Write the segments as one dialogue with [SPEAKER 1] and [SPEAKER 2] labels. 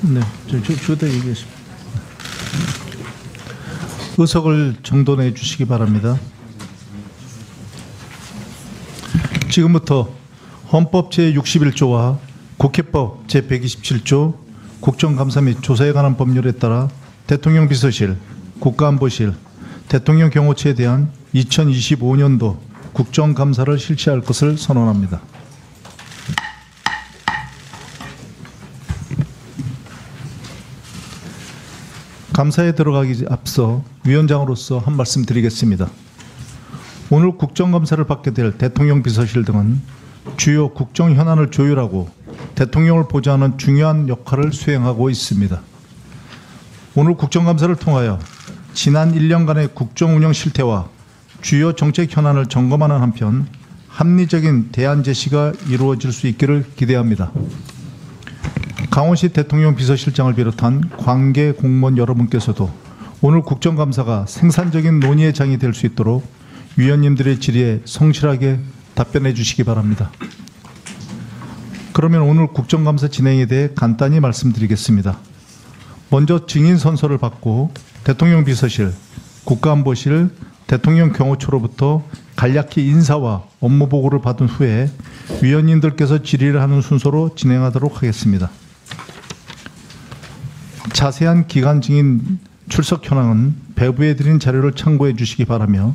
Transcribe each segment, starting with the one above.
[SPEAKER 1] 네, 주대 얘기하십니다. 의석을 정돈해 주시기 바랍니다. 지금부터 헌법 제61조와 국회법 제127조 국정감사 및 조사에 관한 법률에 따라 대통령 비서실, 국가안보실, 대통령 경호처에 대한 2025년도 국정감사를 실시할 것을 선언합니다. 감사에 들어가기 앞서 위원장으로서 한 말씀 드리겠습니다. 오늘 국정감사를 받게 될 대통령 비서실 등은 주요 국정 현안을 조율하고 대통령을 보좌하는 중요한 역할을 수행하고 있습니다. 오늘 국정감사를 통하여 지난 1년간의 국정 운영 실태와 주요 정책 현안을 점검하는 한편 합리적인 대안 제시가 이루어질 수 있기를 기대합니다. 강원시 대통령 비서실장을 비롯한 관계 공무원 여러분께서도 오늘 국정감사가 생산적인 논의의 장이 될 수 있도록 위원님들의 질의에 성실하게 답변해 주시기 바랍니다. 그러면 오늘 국정감사 진행에 대해 간단히 말씀드리겠습니다. 먼저 증인 선서를 받고 대통령 비서실, 국가안보실, 대통령 경호처로부터 간략히 인사와 업무 보고를 받은 후에 위원님들께서 질의를 하는 순서로 진행하도록 하겠습니다. 자세한 기간 증인 출석 현황은 배부해 드린 자료를 참고해 주시기 바라며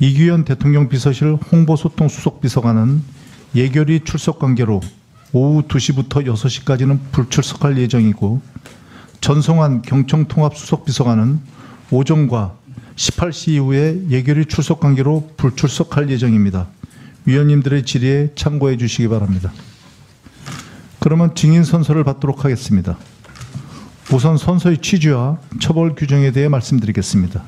[SPEAKER 1] 이규현 대통령 비서실 홍보소통 수석비서관은 예결위 출석 관계로 오후 2시부터 6시까지는 불출석할 예정이고 전성환 경청통합 수석비서관은 오전과 18시 이후에 예결위 출석 관계로 불출석할 예정입니다. 위원님들의 질의에 참고해 주시기 바랍니다. 그러면 증인 선서를 받도록 하겠습니다. 우선 선서의 취지와 처벌 규정에 대해 말씀드리겠습니다.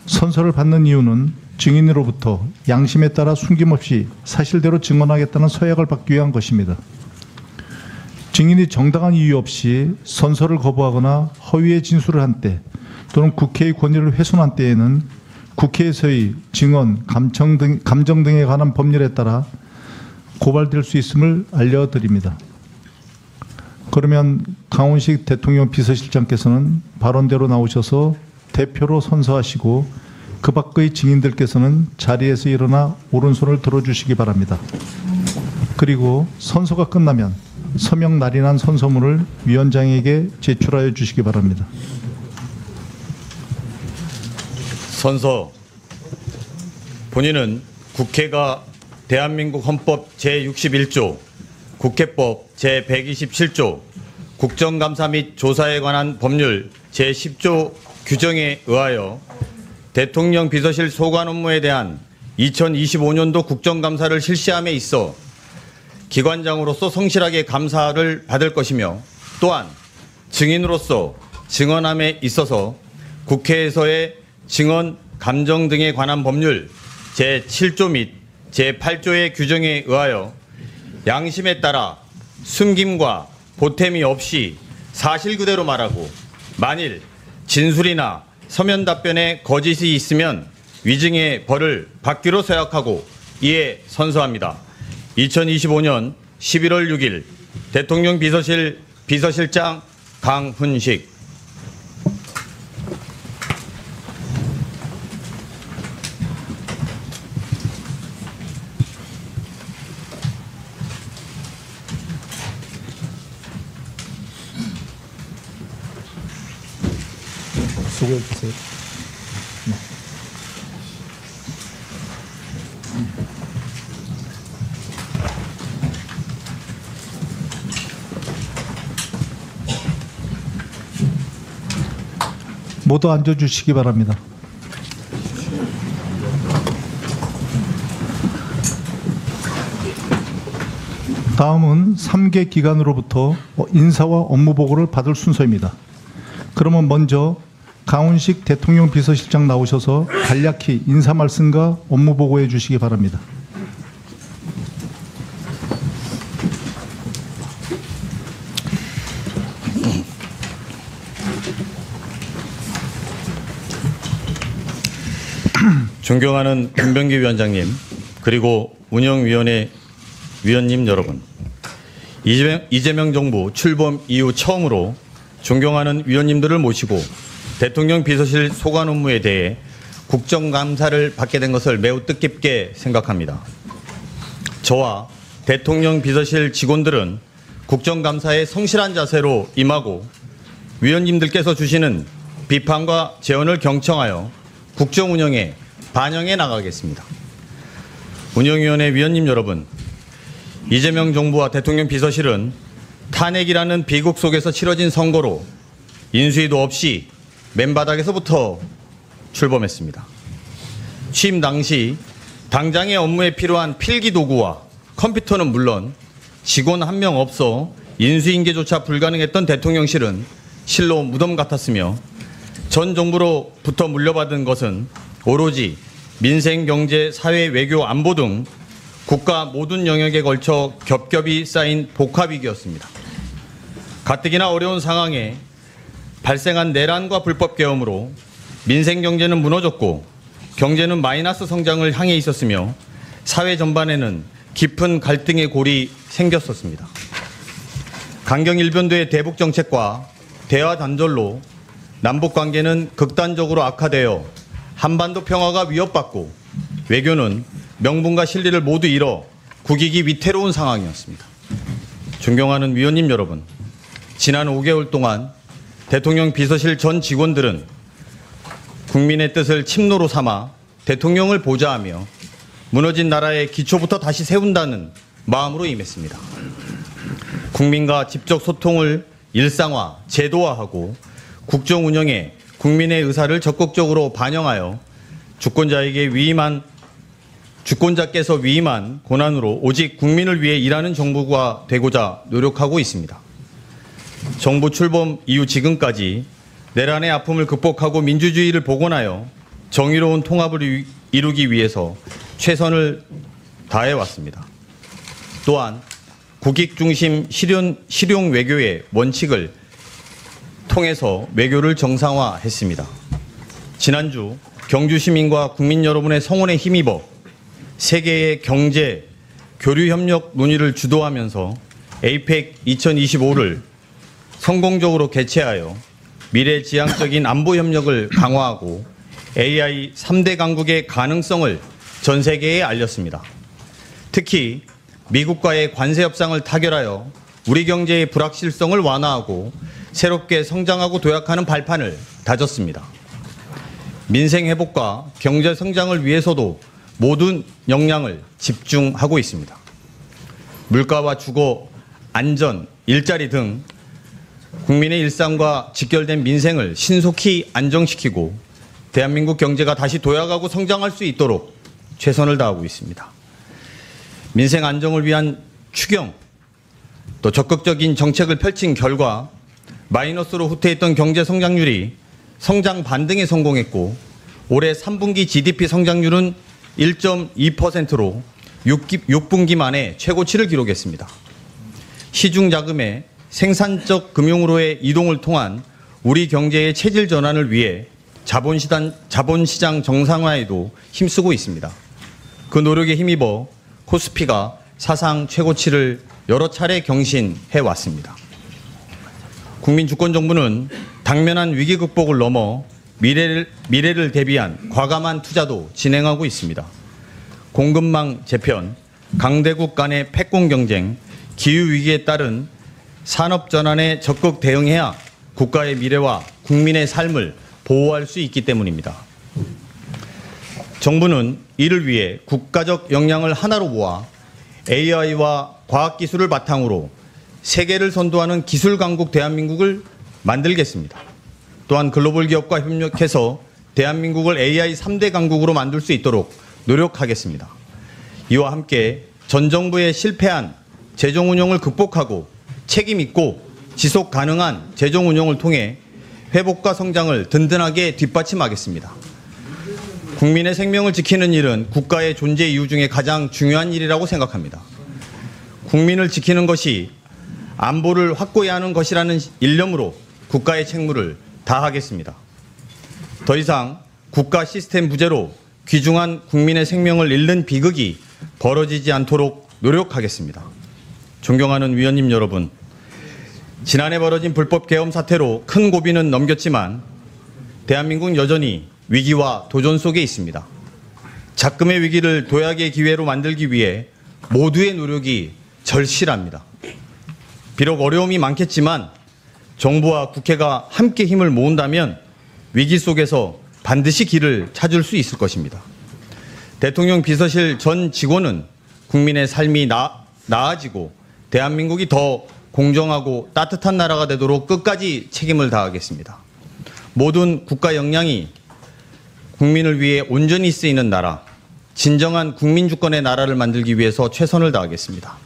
[SPEAKER 1] 선서를 받는 이유는 증인으로부터 양심에 따라 숨김없이 사실대로 증언하겠다는 서약을 받기 위한 것입니다. 증인이 정당한 이유 없이 선서를 거부하거나 허위의 진술을 한 때 또는 국회의 권위를 훼손한 때에는 국회에서의 증언, 감정 등에 관한 법률에 따라 고발될 수 있음을 알려드립니다. 그러면 강원식 대통령 비서실장께서는 발언대로 나오셔서 대표로 선서하시고 그 밖의 증인들께서는 자리에서 일어나 오른손을 들어주시기 바랍니다. 그리고 선서가 끝나면 서명 날인한 선서문을 위원장에게 제출하여 주시기 바랍니다.
[SPEAKER 2] 선서. 본인은 국회가 대한민국 헌법 제61조, 국회법 제127조, 국정감사 및 조사에 관한 법률 제10조 규정에 의하여 대통령 비서실 소관 업무에 대한 2025년도 국정감사를 실시함에 있어 기관장으로서 성실하게 감사를 받을 것이며 또한 증인으로서 증언함에 있어서 국회에서의 증언, 감정 등에 관한 법률 제7조 및 제8조의 규정에 의하여 양심에 따라 숨김과 보탬이 없이 사실 그대로 말하고 만일 진술이나 서면 답변에 거짓이 있으면 위증의 벌을 받기로 서약하고 이에 선서합니다. 2025년 11월 6일 대통령 비서실 비서실장 강훈식.
[SPEAKER 1] 수고해 주세요. 모두 앉아주시기 바랍니다. 다음은 3개 기관으로부터 인사와 업무 보고를 받을 순서입니다. 그러면 먼저 강훈식 대통령 비서실장 나오셔서 간략히 인사 말씀과 업무 보고해 주시기 바랍니다.
[SPEAKER 2] 존경하는 김병기 위원장님, 그리고 운영위원회 위원님 여러분, 이재명 정부 출범 이후 처음으로 존경하는 위원님들을 모시고 대통령 비서실 소관 업무에 대해 국정감사를 받게 된 것을 매우 뜻깊게 생각합니다. 저와 대통령 비서실 직원들은 국정감사에 성실한 자세로 임하고 위원님들께서 주시는 비판과 제언을 경청하여 국정 운영에 반영해 나가겠습니다. 운영위원회 위원님 여러분, 이재명 정부와 대통령 비서실은 탄핵이라는 비극 속에서 치러진 선거로 인수위도 없이 맨바닥에서부터 출범했습니다. 취임 당시 당장의 업무에 필요한 필기 도구와 컴퓨터는 물론 직원 한 명 없어 인수인계조차 불가능했던 대통령실은 실로 무덤 같았으며 전 정부로부터 물려받은 것은 오로지 민생, 경제, 사회, 외교, 안보 등 국가 모든 영역에 걸쳐 겹겹이 쌓인 복합위기였습니다. 가뜩이나 어려운 상황에 발생한 내란과 불법 계엄으로 민생 경제는 무너졌고 경제는 마이너스 성장을 향해 있었으며 사회 전반에는 깊은 갈등의 골이 생겼었습니다. 강경일변도의 대북 정책과 대화 단절로 남북 관계는 극단적으로 악화되어 한반도 평화가 위협받고 외교는 명분과 실리를 모두 잃어 국익이 위태로운 상황이었습니다. 존경하는 위원님 여러분, 지난 5개월 동안 대통령 비서실 전 직원들은 국민의 뜻을 침노로 삼아 대통령을 보좌하며 무너진 나라의 기초부터 다시 세운다는 마음으로 임했습니다. 국민과 직접 소통을 일상화, 제도화하고 국정 운영에 국민의 의사를 적극적으로 반영하여 주권자께서 위임한 권한으로 오직 국민을 위해 일하는 정부가 되고자 노력하고 있습니다. 정부 출범 이후 지금까지 내란의 아픔을 극복하고 민주주의를 복원하여 정의로운 통합을 이루기 위해서 최선을 다해왔습니다. 또한 국익 중심 실용 외교의 원칙을 통해서 외교를 정상화했습니다. 지난주 경주 시민과 국민 여러분의 성원에 힘입어 세계의 경제 교류 협력 논의를 주도하면서 APEC 2025를 성공적으로 개최하여 미래지향적인 안보 협력을 강화하고 AI 3대 강국의 가능성을 전 세계에 알렸습니다. 특히 미국과의 관세 협상을 타결하여 우리 경제의 불확실성을 완화하고 새롭게 성장하고 도약하는 발판을 다졌습니다. 민생 회복과 경제 성장을 위해서도 모든 역량을 집중하고 있습니다. 물가와 주거, 안전, 일자리 등 국민의 일상과 직결된 민생을 신속히 안정시키고 대한민국 경제가 다시 도약하고 성장할 수 있도록 최선을 다하고 있습니다. 민생 안정을 위한 추경, 또 적극적인 정책을 펼친 결과 마이너스로 후퇴했던 경제 성장률이 성장 반등에 성공했고 올해 3분기 GDP 성장률은 1.2%로 6분기 만에 최고치를 기록했습니다. 시중 자금의 생산적 금융으로의 이동을 통한 우리 경제의 체질 전환을 위해 자본시장 정상화에도 힘쓰고 있습니다. 그 노력에 힘입어 코스피가 사상 최고치를 여러 차례 경신해 왔습니다. 국민주권정부는 당면한 위기 극복을 넘어 미래를 대비한 과감한 투자도 진행하고 있습니다. 공급망 재편, 강대국 간의 패권 경쟁, 기후위기에 따른 산업 전환에 적극 대응해야 국가의 미래와 국민의 삶을 보호할 수 있기 때문입니다. 정부는 이를 위해 국가적 역량을 하나로 모아 AI와 과학기술을 바탕으로 세계를 선도하는 기술 강국 대한민국을 만들겠습니다. 또한 글로벌 기업과 협력해서 대한민국을 AI 3대 강국으로 만들 수 있도록 노력하겠습니다. 이와 함께 전 정부의 실패한 재정 운영을 극복하고 책임 있고 지속 가능한 재정 운영을 통해 회복과 성장을 든든하게 뒷받침하겠습니다. 국민의 생명을 지키는 일은 국가의 존재 이유 중에 가장 중요한 일이라고 생각합니다. 국민을 지키는 것이 안보를 확고히 하는 것이라는 일념으로 국가의 책무를 다하겠습니다. 더 이상 국가 시스템 부재로 귀중한 국민의 생명을 잃는 비극이 벌어지지 않도록 노력하겠습니다. 존경하는 위원님 여러분, 지난해 벌어진 불법 계엄 사태로 큰 고비는 넘겼지만 대한민국은 여전히 위기와 도전 속에 있습니다. 작금의 위기를 도약의 기회로 만들기 위해 모두의 노력이 절실합니다. 비록 어려움이 많겠지만 정부와 국회가 함께 힘을 모은다면 위기 속에서 반드시 길을 찾을 수 있을 것입니다. 대통령 비서실 전 직원은 국민의 삶이 나아지고 대한민국이 더 공정하고 따뜻한 나라가 되도록 끝까지 책임을 다하겠습니다. 모든 국가 역량이 국민을 위해 온전히 쓰이는 나라, 진정한 국민 주권의 나라를 만들기 위해서 최선을 다하겠습니다.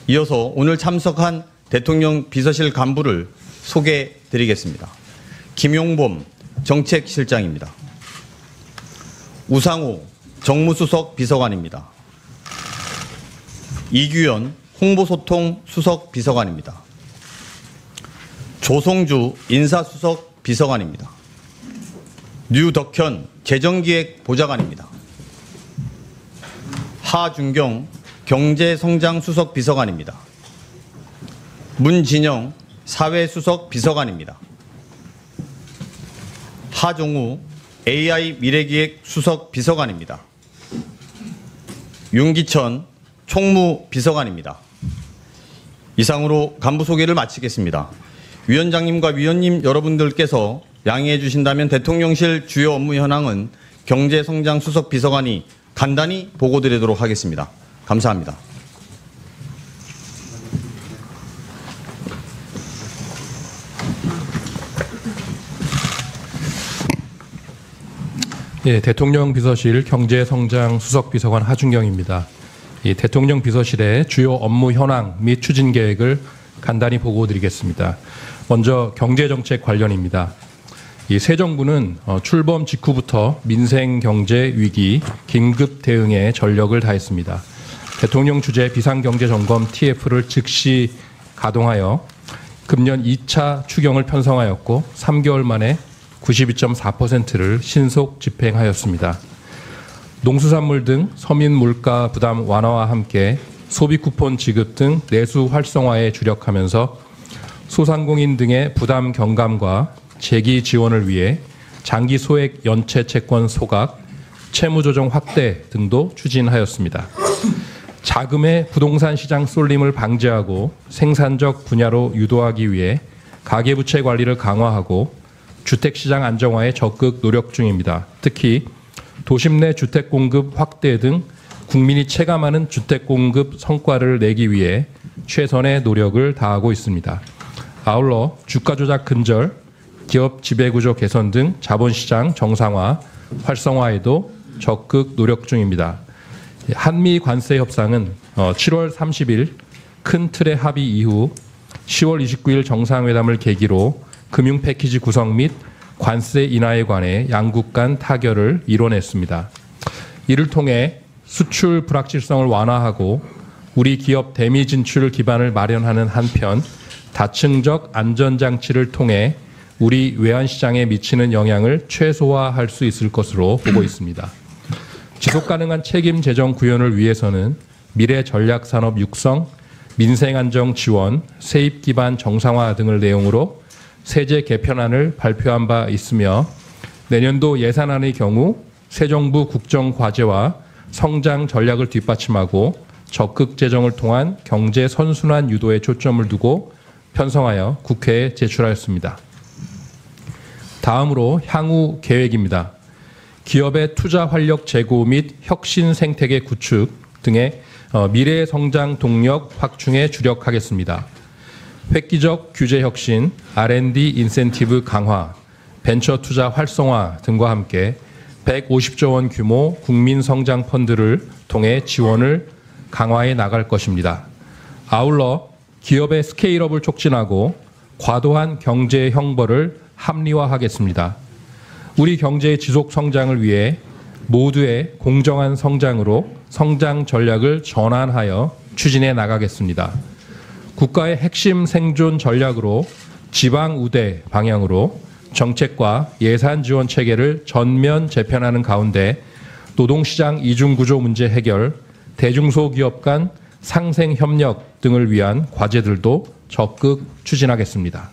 [SPEAKER 2] 이어서 오늘 참석한 대통령 비서실 간부를 소개해 드리겠습니다. 김용범 정책실장입니다. 우상호 정무수석 비서관입니다. 이규현 홍보소통 수석 비서관입니다. 조성주 인사수석 비서관입니다. 류덕현 재정기획 보좌관입니다. 하준경 경제성장 수석 비서관입니다. 문진영 사회수석 비서관입니다. 하종우 AI 미래기획 수석 비서관입니다. 윤기천 총무 비서관입니다. 이상으로 간부 소개를 마치겠습니다. 위원장님과 위원님 여러분들께서 양해해 주신다면 대통령실 주요 업무 현황은 경제성장 수석 비서관이 간단히 보고드리도록 하겠습니다. 감사합니다.
[SPEAKER 3] 예, 대통령 비서실 경제성장 수석 비서관 하준경입니다. 대통령 비서실의 주요 업무 현황 및 추진 계획을 간단히 보고드리겠습니다. 먼저 경제정책 관련입니다. 새 정부는 출범 직후부터 민생 경제 위기 긴급 대응에 전력을 다했습니다. 대통령 주재 비상경제점검 TF를 즉시 가동하여 금년 2차 추경을 편성하였고 3개월 만에 92.4%를 신속 집행하였습니다. 농수산물 등 서민 물가 부담 완화와 함께 소비 쿠폰 지급 등 내수 활성화에 주력하면서 소상공인 등의 부담 경감과 재기 지원을 위해 장기 소액 연체 채권 소각, 채무 조정 확대 등도 추진하였습니다. 자금의 부동산 시장 쏠림을 방지하고 생산적 분야로 유도하기 위해 가계부채 관리를 강화하고 주택시장 안정화에 적극 노력 중입니다. 특히 도심 내 주택 공급 확대 등 국민이 체감하는 주택 공급 성과를 내기 위해 최선의 노력을 다하고 있습니다. 아울러 주가 조작 근절, 기업 지배구조 개선 등 자본시장 정상화, 활성화에도 적극 노력 중입니다. 한미 관세 협상은 7월 30일 큰 틀의 합의 이후 10월 29일 정상회담을 계기로 금융 패키지 구성 및 관세 인하에 관해 양국 간 타결을 이뤄냈습니다. 이를 통해 수출 불확실성을 완화하고 우리 기업 대미 진출 기반을 마련하는 한편 다층적 안전장치를 통해 우리 외환시장에 미치는 영향을 최소화할 수 있을 것으로 보고 있습니다. 지속가능한 책임 재정 구현을 위해서는 미래 전략산업 육성, 민생안정 지원, 세입 기반 정상화 등을 내용으로 세제 개편안을 발표한 바 있으며 내년도 예산안의 경우 새 정부 국정 과제와 성장 전략을 뒷받침하고 적극 재정을 통한 경제 선순환 유도에 초점을 두고 편성하여 국회에 제출하였습니다. 다음으로 향후 계획입니다. 기업의 투자 활력 제고 및 혁신 생태계 구축 등의 미래 성장 동력 확충에 주력하겠습니다. 획기적 규제 혁신, R&D 인센티브 강화, 벤처 투자 활성화 등과 함께 150조 원 규모 국민 성장 펀드를 통해 지원을 강화해 나갈 것입니다. 아울러 기업의 스케일업을 촉진하고 과도한 경제 형벌을 합리화하겠습니다. 우리 경제의 지속 성장을 위해 모두의 공정한 성장으로 성장 전략을 전환하여 추진해 나가겠습니다. 국가의 핵심 생존 전략으로 지방 우대 방향으로 정책과 예산 지원 체계를 전면 재편하는 가운데 노동시장 이중구조 문제 해결, 대중소기업 간 상생 협력 등을 위한 과제들도 적극 추진하겠습니다.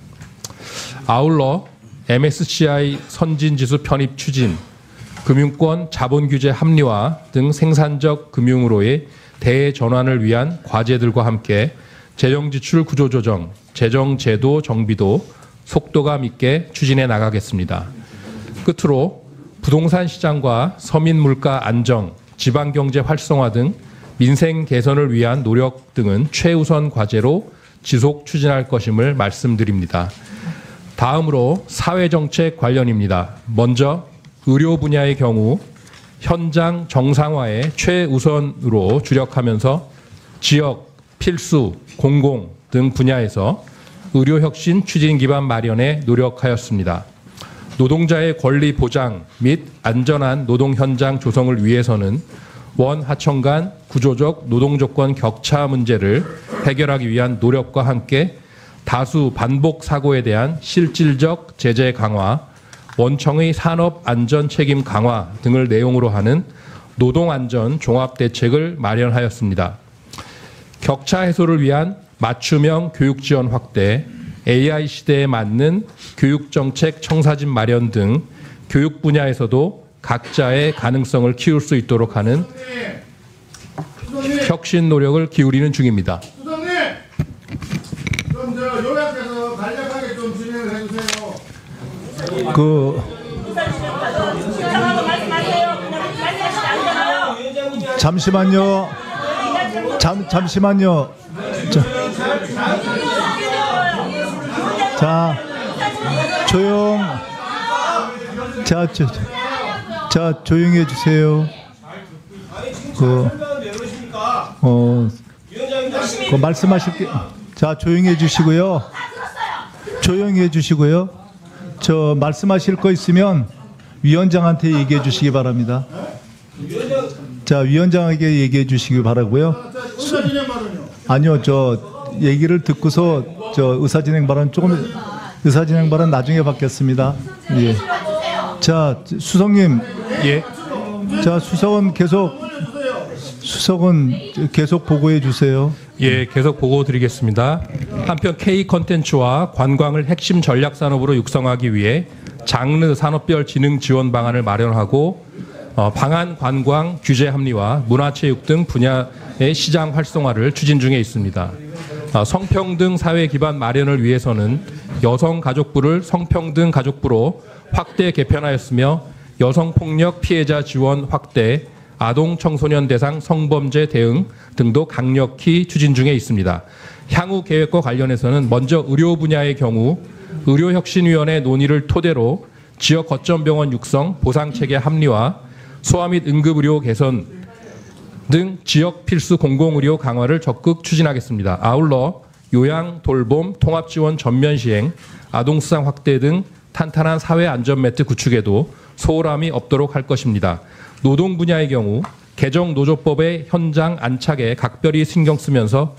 [SPEAKER 3] 아울러 MSCI 선진지수 편입 추진, 금융권 자본규제 합리화 등 생산적 금융으로의 대전환을 위한 과제들과 함께 재정지출 구조조정, 재정제도 정비도 속도감 있게 추진해 나가겠습니다. 끝으로 부동산 시장과 서민 물가 안정, 지방경제 활성화 등 민생 개선을 위한 노력 등은 최우선 과제로 지속 추진할 것임을 말씀드립니다. 다음으로 사회정책 관련입니다. 먼저 의료 분야의 경우 현장 정상화에 최우선으로 주력하면서 지역, 필수, 공공 등 분야에서 의료혁신 추진 기반 마련에 노력하였습니다. 노동자의 권리 보장 및 안전한 노동 현장 조성을 위해서는 원 하청 간 구조적 노동조건 격차 문제를 해결하기 위한 노력과 함께 다수 반복 사고에 대한 실질적 제재 강화, 원청의 산업 안전 책임 강화 등을 내용으로 하는 노동안전 종합대책을 마련하였습니다. 격차 해소를 위한 맞춤형 교육 지원 확대, AI 시대에 맞는 교육정책 청사진 마련 등 교육 분야에서도 각자의 가능성을 키울 수 있도록 하는 혁신 노력을 기울이는 중입니다.
[SPEAKER 4] 수석님, 좀 요약해서 간략하게 좀 진행을 해주세요.
[SPEAKER 1] 잠시만요. 잠시만요. 자, 조용. 자, 조용히 해주세요. 말씀하실 게, 자, 조용히 해주시고요. 조용히 해주시고요. 저 말씀하실 거 있으면 위원장한테 얘기해 주시기 바랍니다. 자, 위원장에게 얘기해 주시기 바라고요.
[SPEAKER 4] 의사진행 발언요.
[SPEAKER 1] 아니요, 저 얘기를 듣고서 저 의사진행 발언 의사진행 발언 나중에 받겠습니다. 예. 자, 수석님.
[SPEAKER 3] 예.
[SPEAKER 1] 자, 수석은 계속 보고해 주세요.
[SPEAKER 3] 예, 계속 보고 드리겠습니다. 한편 K 컨텐츠와 관광을 핵심 전략 산업으로 육성하기 위해 장르 산업별 지능 지원 방안을 마련하고 방한 관광 규제 합리화, 문화체육 등 분야의 시장 활성화를 추진 중에 있습니다. 성평등 사회 기반 마련을 위해서는 여성가족부를 성평등 가족부로 확대 개편하였으며 여성폭력 피해자 지원 확대, 아동 청소년 대상 성범죄 대응 등도 강력히 추진 중에 있습니다. 향후 계획과 관련해서는 먼저 의료 분야의 경우 의료혁신위원회 논의를 토대로 지역 거점 병원 육성, 보상체계 합리화, 소아 및 응급의료 개선 등 지역 필수 공공의료 강화를 적극 추진하겠습니다. 아울러 요양, 돌봄, 통합지원 전면 시행, 아동수당 확대 등 탄탄한 사회 안전매트 구축에도 소홀함이 없도록 할 것입니다. 노동 분야의 경우 개정노조법의 현장 안착에 각별히 신경 쓰면서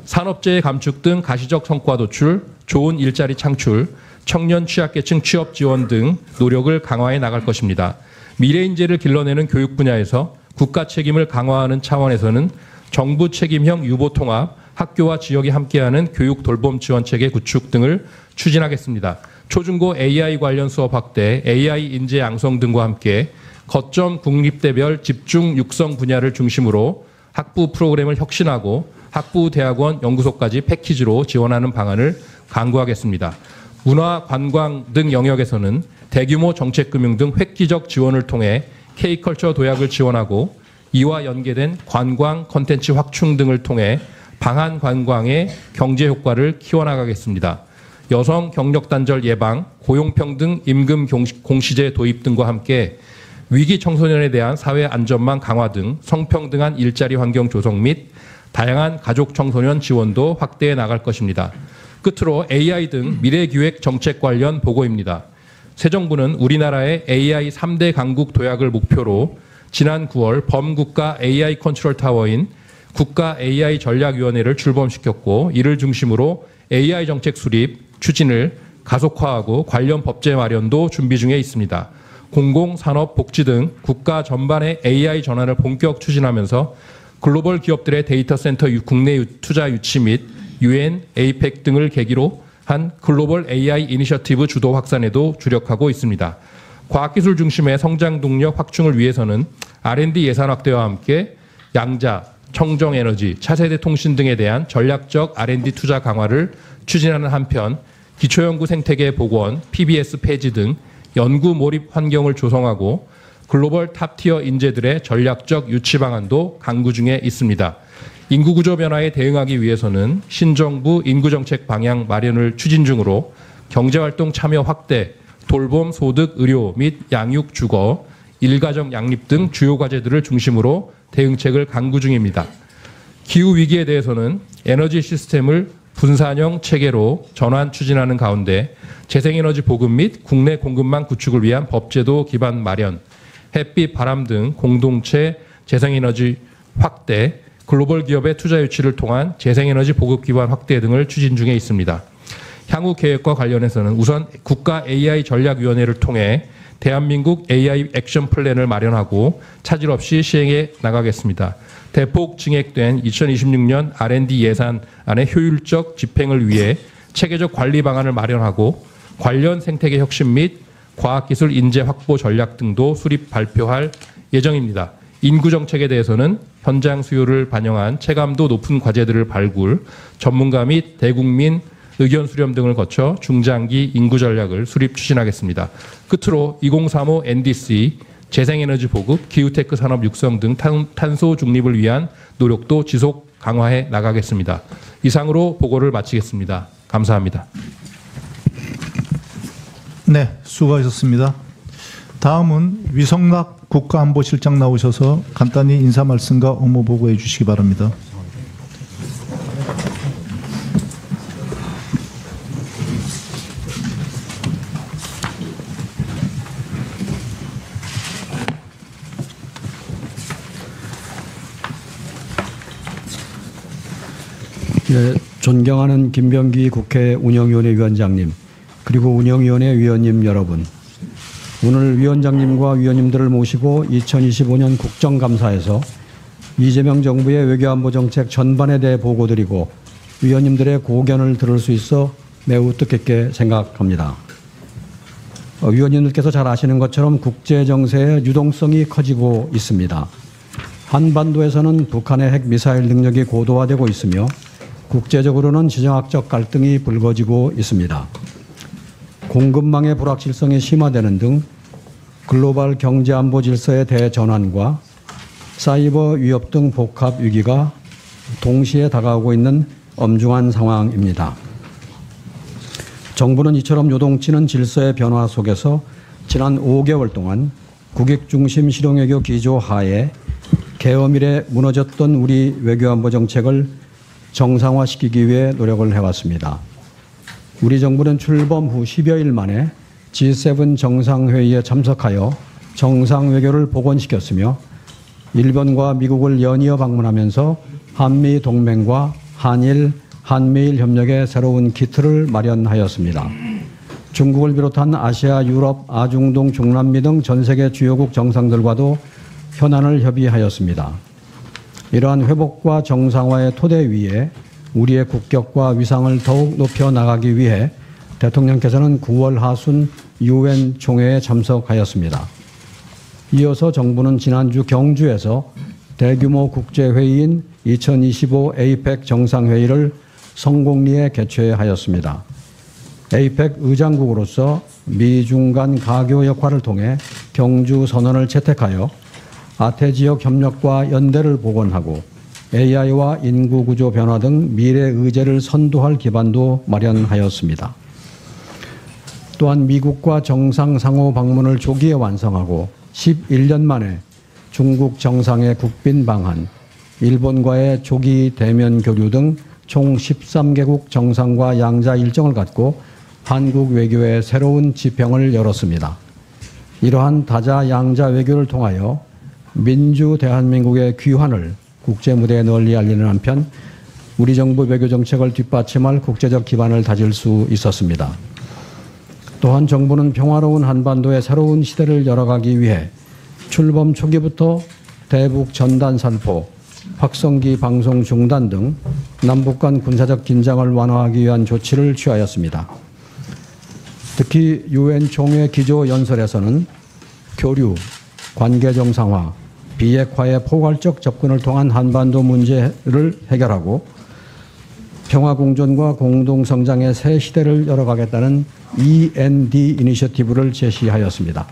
[SPEAKER 3] 산업재해 감축 등 가시적 성과 도출, 좋은 일자리 창출, 청년 취약계층 취업 지원 등 노력을 강화해 나갈 것입니다. 미래 인재를 길러내는 교육 분야에서 국가 책임을 강화하는 차원에서는 정부 책임형 유보 통합, 학교와 지역이 함께하는 교육 돌봄 지원 체계 구축 등을 추진하겠습니다. 초중고 AI 관련 수업 확대, AI 인재 양성 등과 함께 거점 국립대별 집중 육성 분야를 중심으로 학부 프로그램을 혁신하고 학부 대학원 연구소까지 패키지로 지원하는 방안을 강구하겠습니다. 문화, 관광 등 영역에서는 대규모 정책금융 등 획기적 지원을 통해 K컬처 도약을 지원하고 이와 연계된 관광 콘텐츠 확충 등을 통해 방한 관광의 경제 효과를 키워나가겠습니다. 여성 경력 단절 예방, 고용평등 임금 공시제 도입 등과 함께 위기 청소년에 대한 사회 안전망 강화 등 성평등한 일자리 환경 조성 및 다양한 가족 청소년 지원도 확대해 나갈 것입니다. 끝으로 AI 등 미래기획 정책 관련 보고입니다. 새 정부는 우리나라의 AI 3대 강국 도약을 목표로 지난 9월 범국가 AI 컨트롤 타워인 국가 AI 전략위원회를 출범시켰고 이를 중심으로 AI 정책 수립, 추진을 가속화하고 관련 법제 마련도 준비 중에 있습니다. 공공산업 복지 등 국가 전반의 AI 전환을 본격 추진하면서 글로벌 기업들의 데이터 센터 국내 투자 유치 및 UN, APEC 등을 계기로 한 글로벌 AI 이니셔티브 주도 확산에도 주력하고 있습니다. 과학기술 중심의 성장 동력 확충을 위해서는 R&D 예산 확대와 함께 양자, 청정에너지, 차세대 통신 등에 대한 전략적 R&D 투자 강화를 추진하는 한편 기초연구 생태계 복원, PBS 폐지 등 연구 몰입 환경을 조성하고 글로벌 탑티어 인재들의 전략적 유치 방안도 강구 중에 있습니다. 인구구조 변화에 대응하기 위해서는 신정부 인구정책 방향 마련을 추진 중으로 경제활동 참여 확대, 돌봄, 소득, 의료 및 양육, 주거, 일가정 양립 등 주요 과제들을 중심으로 대응책을 강구 중입니다. 기후위기에 대해서는 에너지 시스템을 분산형 체계로 전환 추진하는 가운데 재생에너지 보급 및 국내 공급망 구축을 위한 법제도 기반 마련, 햇빛, 바람 등 공동체 재생에너지 확대, 글로벌 기업의 투자 유치를 통한 재생에너지 보급 기반 확대 등을 추진 중에 있습니다. 향후 계획과 관련해서는 우선 국가 AI 전략위원회를 통해 대한민국 AI 액션 플랜을 마련하고 차질 없이 시행해 나가겠습니다. 대폭 증액된 2026년 R&D 예산안의 효율적 집행을 위해 체계적 관리 방안을 마련하고 관련 생태계 혁신 및 과학기술 인재 확보 전략 등도 수립 발표할 예정입니다. 인구 정책에 대해서는 현장 수요를 반영한 체감도 높은 과제들을 발굴, 전문가 및 대국민 의견 수렴 등을 거쳐 중장기 인구 전략을 수립 추진하겠습니다. 끝으로 2035 NDC, 재생에너지 보급, 기후테크 산업 육성 등 탄소 중립을 위한 노력도 지속 강화해 나가겠습니다. 이상으로 보고를 마치겠습니다. 감사합니다.
[SPEAKER 1] 네, 수고하셨습니다. 다음은 위성락 국가안보실장 나오셔서 간단히 인사 말씀과 업무 보고해 주시기 바랍니다.
[SPEAKER 5] 네, 존경하는 김병기 국회 운영위원회 위원장님, 그리고 운영위원회 위원님 여러분, 오늘 위원장님과 위원님들을 모시고 2025년 국정감사에서 이재명 정부의 외교안보 정책 전반에 대해 보고드리고 위원님들의 고견을 들을 수 있어 매우 뜻깊게 생각합니다. 위원님들께서 잘 아시는 것처럼 국제정세의 유동성이 커지고 있습니다. 한반도에서는 북한의 핵미사일 능력이 고도화되고 있으며 국제적으로는 지정학적 갈등이 불거지고 있습니다. 공급망의 불확실성이 심화되는 등 글로벌 경제안보 질서의 대전환과 사이버 위협 등 복합 위기가 동시에 다가오고 있는 엄중한 상황입니다. 정부는 이처럼 요동치는 질서의 변화 속에서 지난 5개월 동안 국익 중심 실용외교 기조 하에 개엄 이래 무너졌던 우리 외교안보 정책을 정상화시키기 위해 노력을 해왔습니다. 우리 정부는 출범 후 10여일 만에 G7 정상회의에 참석하여 정상외교를 복원시켰으며 일본과 미국을 연이어 방문하면서 한미 동맹과 한일, 한미일 협력의 새로운 기틀을 마련하였습니다. 중국을 비롯한 아시아, 유럽, 아중동, 중남미 등 전 세계 주요국 정상들과도 현안을 협의하였습니다. 이러한 회복과 정상화의 토대 위에 우리의 국격과 위상을 더욱 높여 나가기 위해 대통령께서는 9월 하순 UN 총회에 참석하였습니다. 이어서 정부는 지난주 경주에서 대규모 국제회의인 2025 APEC 정상회의를 성공리에 개최하였습니다. APEC 의장국으로서 미중 간 가교 역할을 통해 경주 선언을 채택하여 아태 지역 협력과 연대를 복원하고 AI와 인구구조 변화 등 미래 의제를 선도할 기반도 마련하였습니다. 또한 미국과 정상 상호 방문을 조기에 완성하고 11년 만에 중국 정상의 국빈 방한, 일본과의 조기 대면 교류 등 총 13개국 정상과 양자 일정을 갖고 한국 외교의 새로운 지평을 열었습니다. 이러한 다자 양자 외교를 통하여 민주 대한민국의 귀환을 국제무대에 널리 알리는 한편 우리 정부 외교 정책을 뒷받침할 국제적 기반을 다질 수 있었습니다. 또한 정부는 평화로운 한반도의 새로운 시대를 열어가기 위해 출범 초기부터 대북 전단 살포, 확성기 방송 중단 등 남북 간 군사적 긴장을 완화하기 위한 조치를 취하였습니다. 특히 유엔 총회 기조 연설에서는 교류, 관계 정상화, 비핵화의 포괄적 접근을 통한 한반도 문제를 해결하고 평화 공존과 공동 성장의 새 시대를 열어가겠다는 END 이니셔티브를 제시하였습니다.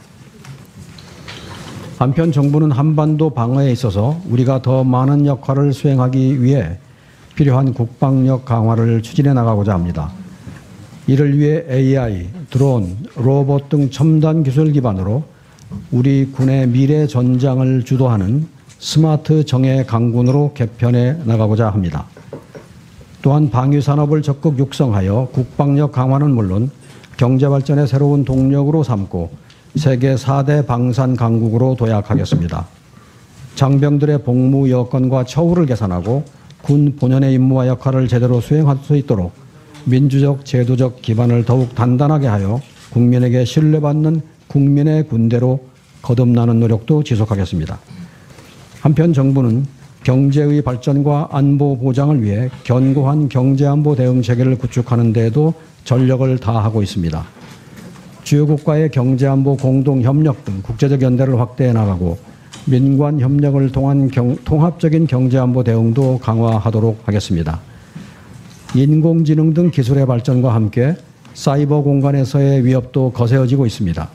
[SPEAKER 5] 한편 정부는 한반도 방어에 있어서 우리가 더 많은 역할을 수행하기 위해 필요한 국방력 강화를 추진해 나가고자 합니다. 이를 위해 AI, 드론, 로봇 등 첨단 기술 기반으로 우리 군의 미래 전장을 주도하는 스마트 정예 강군으로 개편해 나가고자 합니다. 또한 방위 산업을 적극 육성하여 국방력 강화는 물론 경제 발전의 새로운 동력으로 삼고 세계 4대 방산 강국으로 도약하겠습니다. 장병들의 복무 여건과 처우를 개선하고 군 본연의 임무와 역할을 제대로 수행할 수 있도록 민주적 제도적 기반을 더욱 단단하게 하여 국민에게 신뢰받는 국민의 군대로 거듭나는 노력도 지속하겠습니다. 한편 정부는 경제의 발전과 안보 보장을 위해 견고한 경제안보 대응 체계를 구축하는 데에도 전력을 다하고 있습니다. 주요 국가의 경제안보 공동협력 등 국제적 연대를 확대해 나가고 민관 협력을 통한 통합적인 경제안보 대응도 강화하도록 하겠습니다. 인공지능 등 기술의 발전과 함께 사이버 공간에서의 위협도 거세어지고 있습니다.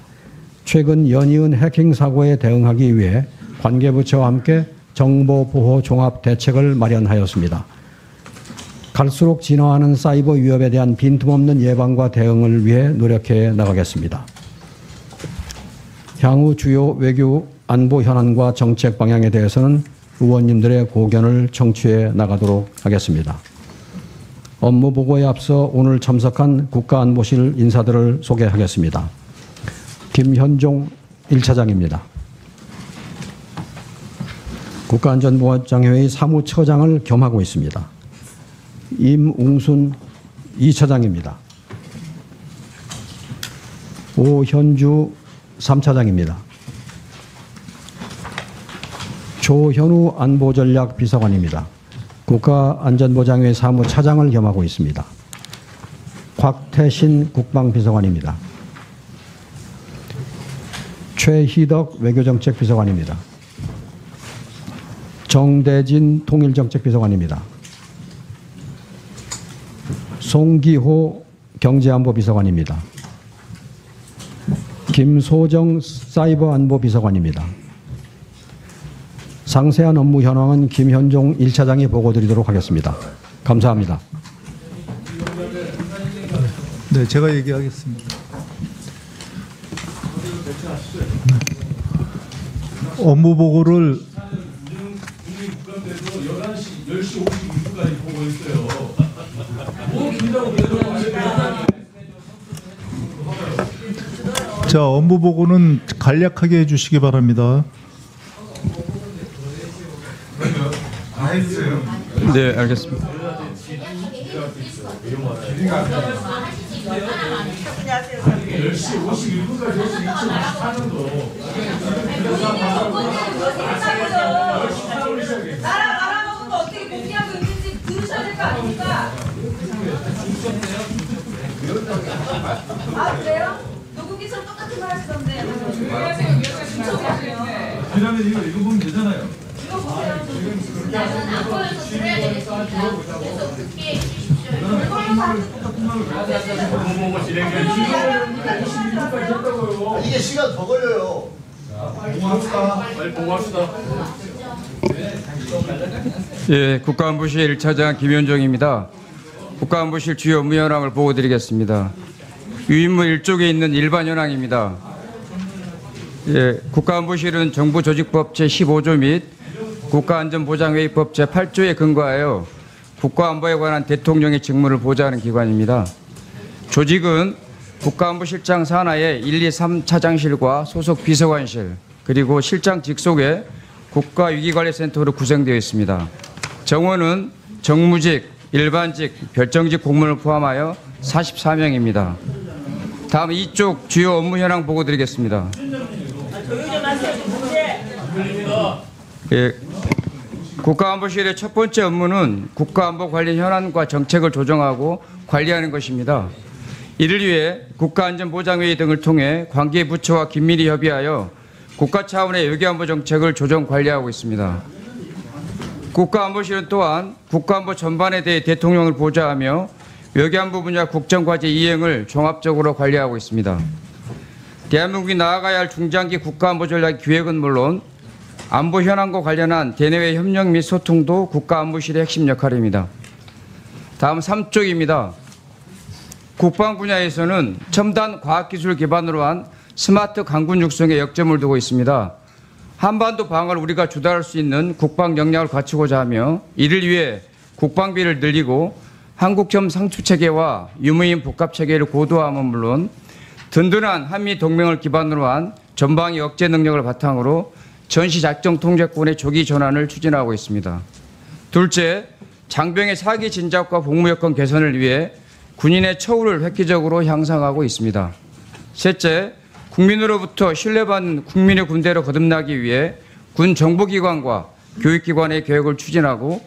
[SPEAKER 5] 최근 연이은 해킹 사고에 대응하기 위해 관계부처와 함께 정보보호 종합 대책을 마련하였습니다. 갈수록 진화하는 사이버 위협에 대한 빈틈없는 예방과 대응을 위해 노력해 나가겠습니다. 향후 주요 외교 안보 현안과 정책 방향에 대해서는 의원님들의 고견을 청취해 나가도록 하겠습니다. 업무 보고에 앞서 오늘 참석한 국가안보실 인사들을 소개하겠습니다. 김현종 1차장입니다. 국가안전보장회의 사무처장을 겸하고 있습니다. 임웅순 2차장입니다. 오현주 3차장입니다. 조현우 안보전략비서관입니다. 국가안전보장회의 사무차장을 겸하고 있습니다. 곽태신 국방비서관입니다. 최희덕 외교정책비서관입니다. 정대진 통일정책비서관입니다. 송기호 경제안보비서관입니다. 김소정 사이버안보비서관입니다. 상세한 업무 현황은 김현종 1차장이 보고드리도록 하겠습니다. 감사합니다.
[SPEAKER 1] 네, 제가 얘기하겠습니다. 업무 보고를 자, 업무 보고는 간략하게 해주시기 바랍니다.
[SPEAKER 6] 네, 알겠습니다.
[SPEAKER 7] 말아먹은 거 어떻게 공개하고 있는지 들으셔야 될 거 아닙니까? 아, 그래요? 녹음기처럼 똑같은 말 하시던데.
[SPEAKER 8] 그러면 이거 보면 되잖아요.
[SPEAKER 7] 이거 보세요. 안 보여서 들어야 되겠습니다. 계속 듣게 해주십시오.
[SPEAKER 4] 이게 시간 더 걸려요.
[SPEAKER 8] 빨리 보고합시다.
[SPEAKER 6] 예, 국가안보실 1차장 김현종입니다. 국가안보실 주요 업무 현황을 보고드리겠습니다. 유인무 1쪽에 있는 일반 현황입니다. 예, 국가안보실은 정부조직법 제15조 및 국가안전보장회의법 제8조에 근거하여 국가안보에 관한 대통령의 직무를 보좌하는 기관입니다. 조직은 국가안보실장 산하의 1, 2, 3차장실과 소속 비서관실 그리고 실장 직속의 국가위기관리센터로 구성되어 있습니다. 정원은 정무직, 일반직, 별정직 공무원을 포함하여 44명입니다. 다음 이쪽 주요 업무 현황 보고 드리겠습니다. 예, 국가안보실의 첫 번째 업무는 국가안보 관련 현안과 정책을 조정하고 관리하는 것입니다. 이를 위해 국가안전보장회의 등을 통해 관계 부처와 긴밀히 협의하여 국가 차원의 외교안보 정책을 조정 관리하고 있습니다. 국가안보실은 또한 국가안보 전반에 대해 대통령을 보좌하며 외교안보 분야 국정과제 이행을 종합적으로 관리하고 있습니다. 대한민국이 나아가야 할 중장기 국가안보 전략 기획은 물론 안보 현안과 관련한 대내외 협력 및 소통도 국가안보실의 핵심 역할입니다. 다음 3쪽입니다. 국방 분야에서는 첨단 과학기술 기반으로 한 스마트 강군 육성에 역점을 두고 있습니다. 한반도 방어를 우리가 주도할 수 있는 국방 역량을 갖추고자 하며 이를 위해 국방비를 늘리고 한국형 상투체계와 유무인 복합체계를 고도화함은 물론 든든한 한미 동맹을 기반으로 한 전방위 억제 능력을 바탕으로 전시작전 통제권의 조기 전환을 추진하고 있습니다. 둘째, 장병의 사기 진작과 복무 여건 개선을 위해 군인의 처우를 획기적으로 향상하고 있습니다. 셋째, 국민으로부터 신뢰받는 국민의 군대로 거듭나기 위해 군 정보기관과 교육기관의 개혁을 추진하고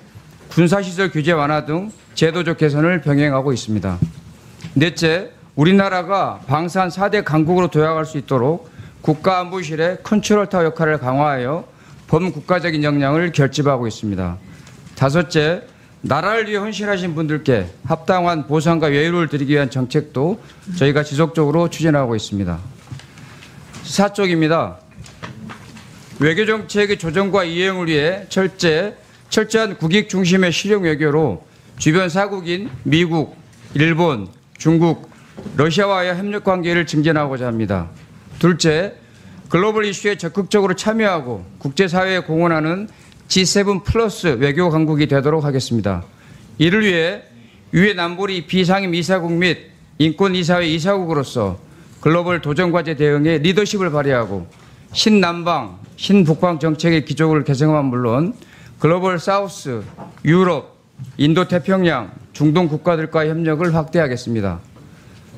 [SPEAKER 6] 군사시설 규제 완화 등 제도적 개선을 병행하고 있습니다. 넷째, 우리나라가 방산 4대 강국으로 도약할 수 있도록 국가안보실의 컨트롤타워 역할을 강화하여 범국가적인 역량을 결집하고 있습니다. 다섯째, 나라를 위해 헌신하신 분들께 합당한 보상과 여유를 드리기 위한 정책도 저희가 지속적으로 추진하고 있습니다. 4쪽입니다. 외교정책의 조정과 이행을 위해 철저한 국익 중심의 실용 외교로 주변 사국인 미국, 일본, 중국, 러시아와의 협력 관계를 증진하고자 합니다. 둘째, 글로벌 이슈에 적극적으로 참여하고 국제사회에 공헌하는 G7 플러스 외교 강국이 되도록 하겠습니다. 이를 위해 유엔 안보리 비상임 이사국 및 인권이사회 이사국으로서 글로벌 도전과제 대응에 리더십을 발휘하고 신남방, 신북방 정책의 기조를 개선함은 물론 글로벌 사우스, 유럽, 인도태평양, 중동 국가들과의 협력을 확대하겠습니다.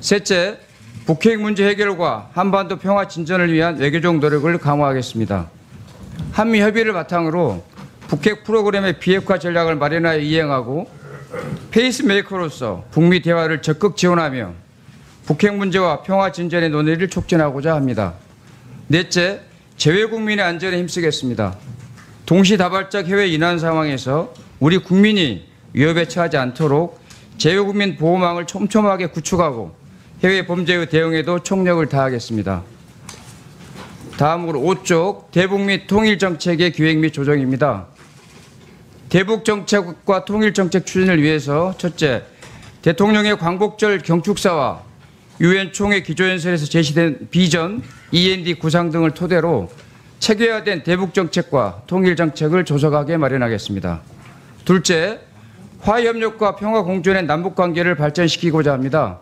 [SPEAKER 6] 셋째, 북핵 문제 해결과 한반도 평화 진전을 위한 외교적 노력을 강화하겠습니다. 한미 협의를 바탕으로 북핵 프로그램의 비핵화 전략을 마련하여 이행하고 페이스메이커로서 북미 대화를 적극 지원하며 북핵 문제와 평화 진전의 논의를 촉진하고자 합니다. 넷째, 재외국민의 안전에 힘쓰겠습니다. 동시다발적 해외 이난 상황에서 우리 국민이 위협에 처하지 않도록 재외국민 보호망을 촘촘하게 구축하고 해외 범죄의 대응에도 총력을 다하겠습니다. 다음으로 5쪽 대북 및 통일정책의 기획 및 조정입니다. 대북정책과 통일정책 추진을 위해서 첫째, 대통령의 광복절 경축사와 유엔 총회 기조연설에서 제시된 비전, END 구상 등을 토대로 체계화된 대북정책과 통일정책을 조속하게 마련하겠습니다. 둘째, 화해협력과 평화공존의 남북관계를 발전시키고자 합니다.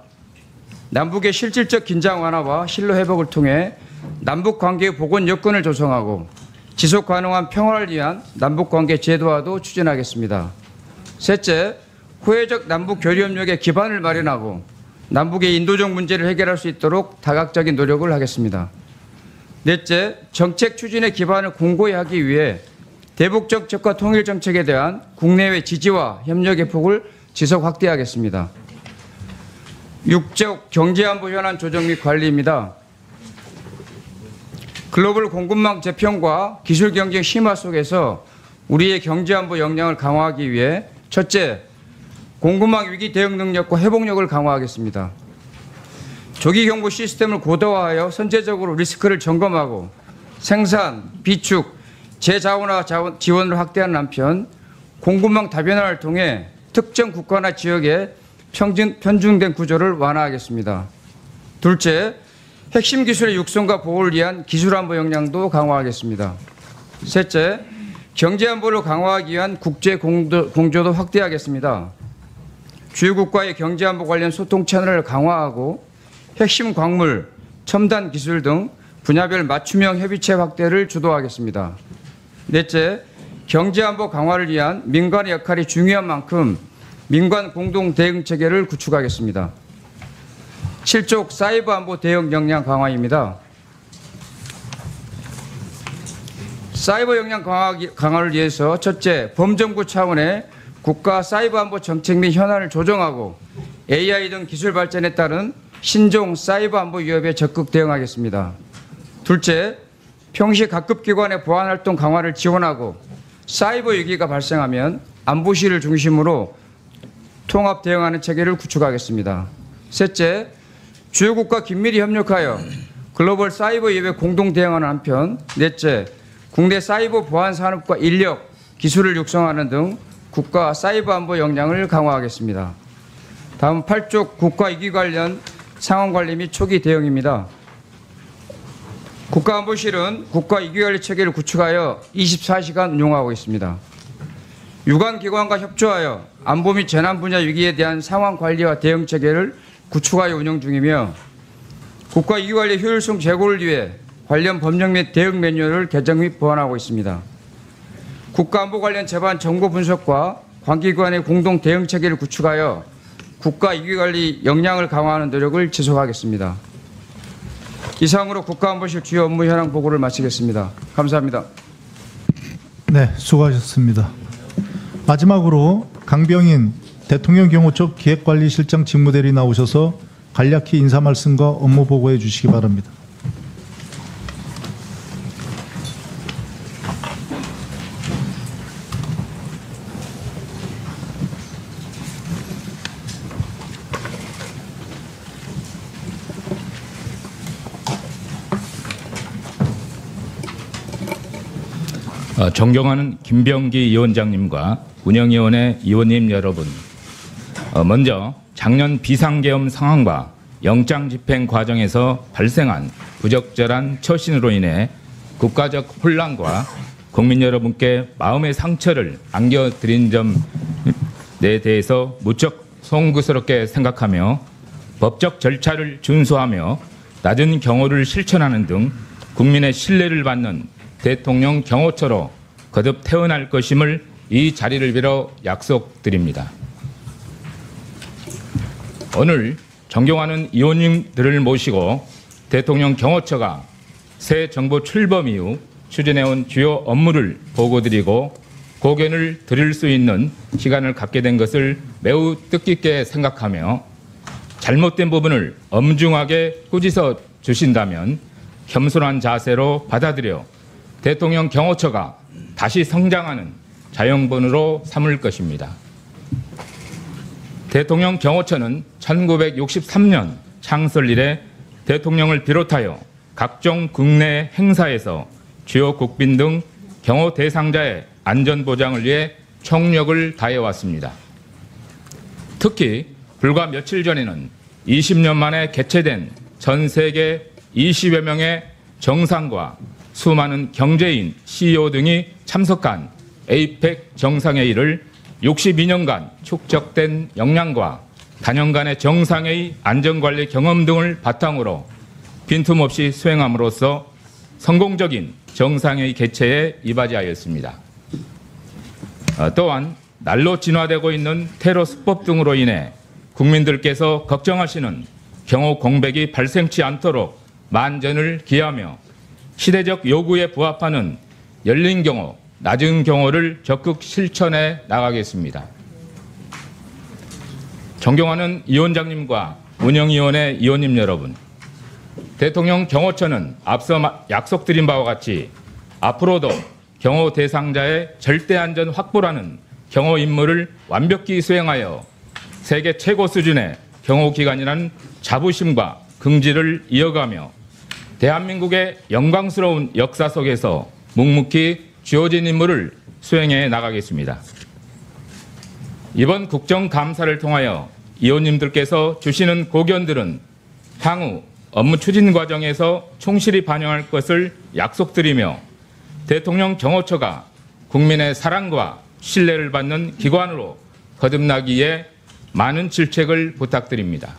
[SPEAKER 6] 남북의 실질적 긴장 완화와 신뢰 회복을 통해 남북관계의 복원 여건을 조성하고 지속 가능한 평화를 위한 남북관계 제도화도 추진하겠습니다. 셋째, 호혜적 남북 교류협력의 기반을 마련하고 남북의 인도적 문제를 해결할 수 있도록 다각적인 노력을 하겠습니다. 넷째, 정책 추진의 기반을 공고히 하기 위해 대북정책과 통일정책에 대한 국내외 지지와 협력의 폭을 지속 확대하겠습니다. 6쪽 경제안보 현안 조정 및 관리입니다. 글로벌 공급망 재편과 기술 경쟁 심화 속에서 우리의 경제안보 역량을 강화하기 위해 첫째, 공급망 위기 대응 능력과 회복력을 강화하겠습니다. 조기 경보 시스템을 고도화하여 선제적으로 리스크를 점검하고 생산, 비축, 재자원화 지원을 확대하는 한편 공급망 다변화를 통해 특정 국가나 지역의 편중된 구조를 완화하겠습니다. 둘째, 핵심 기술의 육성과 보호를 위한 기술안보 역량도 강화하겠습니다. 셋째, 경제안보를 강화하기 위한 국제 공조도 확대하겠습니다. 주요국과의 경제안보 관련 소통 채널을 강화하고 핵심 광물, 첨단 기술 등 분야별 맞춤형 협의체 확대를 주도하겠습니다. 넷째, 경제안보 강화를 위한 민간의 역할이 중요한 만큼 민관 공동 대응 체계를 구축하겠습니다. 7쪽 사이버 안보 대응 역량 강화입니다. 사이버 역량 강화를 위해서 첫째, 범정부 차원의 국가 사이버 안보 정책 및 현안을 조정하고 AI 등 기술 발전에 따른 신종 사이버 안보 위협에 적극 대응하겠습니다. 둘째, 평시 각급 기관의 보안 활동 강화를 지원하고 사이버 위기가 발생하면 안보실을 중심으로 통합 대응하는 체계를 구축하겠습니다. 셋째, 주요국과 긴밀히 협력하여 글로벌 사이버 위협에 공동 대응하는 한편, 넷째, 국내 사이버 보안 산업과 인력, 기술을 육성하는 등 국가 사이버 안보 역량을 강화하겠습니다. 다음 8쪽 국가 위기 관련 상황 관리 및 초기 대응입니다. 국가안보실은 국가 위기관리 체계를 구축하여 24시간 운용하고 있습니다. 유관 기관과 협조하여 안보 및 재난 분야 위기에 대한 상황 관리와 대응 체계를 구축하여 운영 중이며 국가 위기관리 효율성 제고를 위해 관련 법령 및 대응 매뉴얼을 개정 및 보완하고 있습니다. 국가안보 관련 제반 정보 분석과 관계기관의 공동 대응 체계를 구축하여 국가 위기관리 역량을 강화하는 노력을 지속하겠습니다. 이상으로 국가안보실 주요 업무 현황 보고를 마치겠습니다. 감사합니다.
[SPEAKER 1] 네, 수고하셨습니다. 마지막으로 강병인 대통령 경호처 기획관리실장 직무대리 나오셔서 간략히 인사 말씀과 업무 보고해 주시기 바랍니다.
[SPEAKER 9] 존경하는 김병기 위원장님과 운영위원회 위원님 여러분, 먼저 작년 비상계엄 상황과 영장 집행 과정에서 발생한 부적절한 처신으로 인해 국가적 혼란과 국민 여러분께 마음의 상처를 안겨드린 점에 대해서 무척 송구스럽게 생각하며 법적 절차를 준수하며 낮은 경호를 실천하는 등 국민의 신뢰를 받는 대통령 경호처로 거듭 태어날 것임을 이 자리를 빌어 약속드립니다. 오늘 존경하는 의원님들을 모시고 대통령 경호처가 새 정부 출범 이후 추진해온 주요 업무를 보고드리고 고견을 드릴 수 있는 시간을 갖게 된 것을 매우 뜻깊게 생각하며 잘못된 부분을 엄중하게 꾸짖어 주신다면 겸손한 자세로 받아들여 대통령 경호처가 다시 성장하는 자영본으로 삼을 것입니다. 대통령 경호처는 1963년 창설 이래 대통령을 비롯하여 각종 국내 행사에서 주요 국빈 등 경호 대상자의 안전 보장을 위해 총력을 다해왔습니다. 특히 불과 며칠 전에는 20년 만에 개최된 전 세계 20여 명의 정상과 수많은 경제인, CEO 등이 참석한 에이펙 정상회의를 62년간 축적된 역량과 단연간의 정상회의 안전관리 경험 등을 바탕으로 빈틈없이 수행함으로써 성공적인 정상회의 개최에 이바지하였습니다. 또한 날로 진화되고 있는 테러 수법 등으로 인해 국민들께서 걱정하시는 경호 공백이 발생치 않도록 만전을 기하며 시대적 요구에 부합하는 열린 경호, 낮은 경호를 적극 실천해 나가겠습니다. 존경하는 위원장님과 운영위원회 위원님 여러분, 대통령 경호처는 앞서 약속드린 바와 같이 앞으로도 경호 대상자의 절대 안전 확보라는 경호 임무를 완벽히 수행하여 세계 최고 수준의 경호기관이라는 자부심과 긍지를 이어가며 대한민국의 영광스러운 역사 속에서 묵묵히 주어진 임무를 수행해 나가겠습니다. 이번 국정감사를 통하여 위원님들께서 주시는 고견들은 향후 업무 추진 과정에서 충실히 반영할 것을 약속드리며 대통령 경호처가 국민의 사랑과 신뢰를 받는 기관으로 거듭나기에 많은 질책을 부탁드립니다.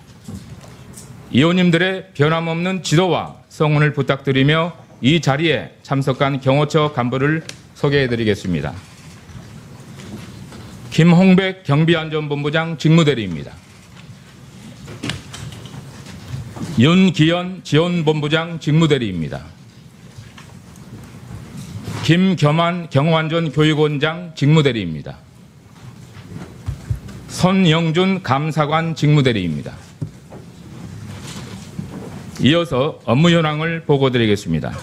[SPEAKER 9] 위원님들의 변함없는 지도와 성원을 부탁드리며 이 자리에 참석한 경호처 간부를 소개해드리겠습니다. 김홍백 경비안전본부장 직무대리입니다. 윤기현 지원본부장 직무대리입니다. 김겸한 경호안전교육원장 직무대리입니다. 손영준 감사관 직무대리입니다. 이어서 업무 현황을 보고드리겠습니다.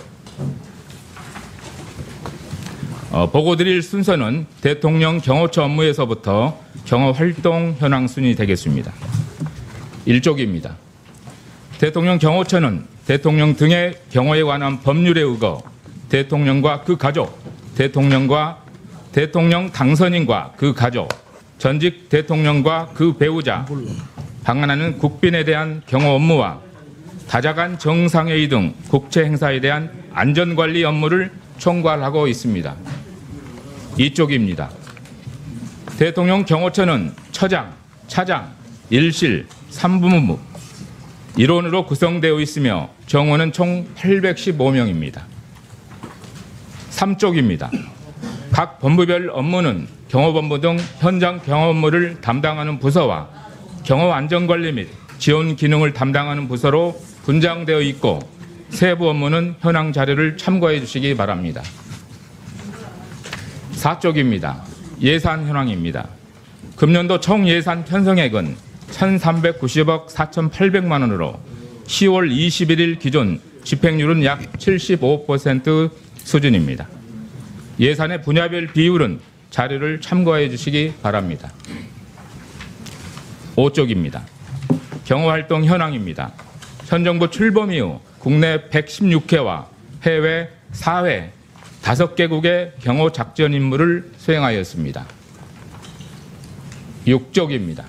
[SPEAKER 9] 보고드릴 순서는 대통령 경호처 업무에서부터 경호 활동 현황 순이 되겠습니다. 1쪽입니다. 대통령 경호처는 대통령 등의 경호에 관한 법률에 의거 대통령과 그 가족, 대통령 당선인과 그 가족, 전직 대통령과 그 배우자, 방한하는 국빈에 대한 경호 업무와 다자간 정상회의 등 국제 행사에 대한 안전관리 업무를 총괄하고 있습니다. 이쪽입니다. 대통령 경호처는 처장, 차장, 일실, 3부문무, 일원으로 구성되어 있으며 정원은 총 815명입니다. 3쪽입니다. 각 본부별 업무는 경호본부 등 현장 경호 업무를 담당하는 부서와 경호 안전관리 및 지원 기능을 담당하는 부서로 분장되어 있고 세부 업무는 현황 자료를 참고해 주시기 바랍니다. 4쪽입니다. 예산 현황입니다. 금년도 총 예산 편성액은 1,390억 4,800만 원으로 10월 21일 기준 집행률은 약 75% 수준입니다. 예산의 분야별 비율은 자료를 참고해 주시기 바랍니다. 5쪽입니다. 경호활동 현황입니다. 현 정부 출범 이후 국내 116회와 해외 4회 5개국의 경호 작전 임무를 수행하였습니다. 6쪽입니다.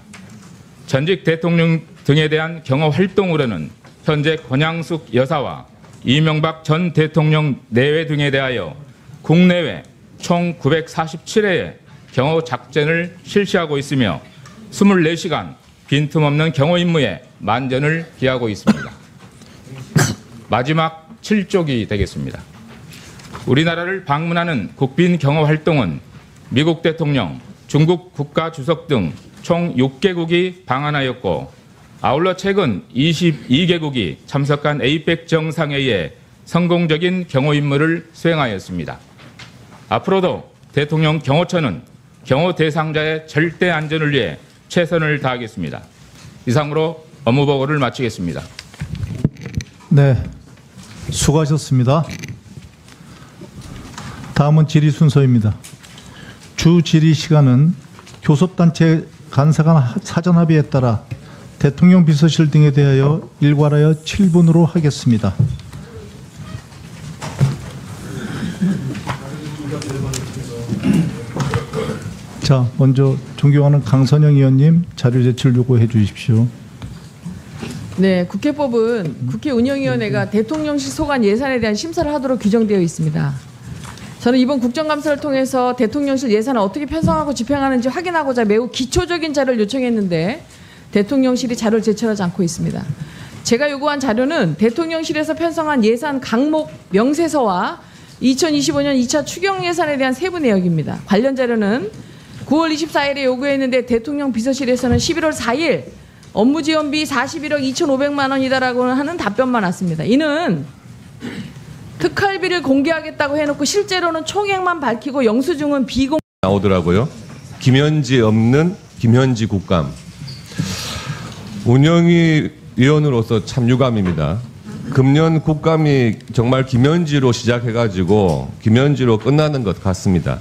[SPEAKER 9] 전직 대통령 등에 대한 경호 활동으로는 현재 권양숙 여사와 이명박 전 대통령 내외 등에 대하여 국내외 총 947회의 경호 작전을 실시하고 있으며 24시간 빈틈없는 경호 임무에 만전을 기하고 있습니다. 마지막 7쪽이 되겠습니다. 우리나라를 방문하는 국빈 경호 활동은 미국 대통령, 중국 국가주석 등 총 6개국이 방한하였고 아울러 최근 22개국이 참석한 에이펙 정상회의에 성공적인 경호 임무를 수행하였습니다. 앞으로도 대통령 경호처는 경호 대상자의 절대 안전을 위해 최선을 다하겠습니다. 이상으로 업무 보고를 마치겠습니다.
[SPEAKER 1] 네, 수고하셨습니다. 다음은 질의 순서입니다. 주 질의 시간은 교섭단체 간사간 사전합의에 따라 대통령 비서실 등에 대하여 일괄하여 7분으로 하겠습니다. 자, 먼저 존경하는 강선영 의원님 자료 제출 요구해 주십시오.
[SPEAKER 10] 네, 국회법은 국회 운영위원회가 대통령실 소관 예산에 대한 심사를 하도록 규정되어 있습니다. 저는 이번 국정감사를 통해서 대통령실 예산을 어떻게 편성하고 집행하는지 확인하고자 매우 기초적인 자료를 요청했는데 대통령실이 자료를 제출하지 않고 있습니다. 제가 요구한 자료는 대통령실에서 편성한 예산 강목 명세서와 2025년 2차 추경 예산에 대한 세부 내역입니다. 관련 자료는 9월 24일에 요구했는데 대통령 비서실에서는 11월 4일 업무 지원비 41억 2,500만 원이다라고 하는 답변만 왔습니다. 이는 특활비를 공개하겠다고 해놓고 실제로는 총액만 밝히고 영수증은 비공
[SPEAKER 11] 나오더라고요. 김현지 없는 김현지 국감. 운영위 위원으로서 참 유감입니다. 금년 국감이 정말 김현지로 시작해가지고 김현지로 끝나는 것 같습니다.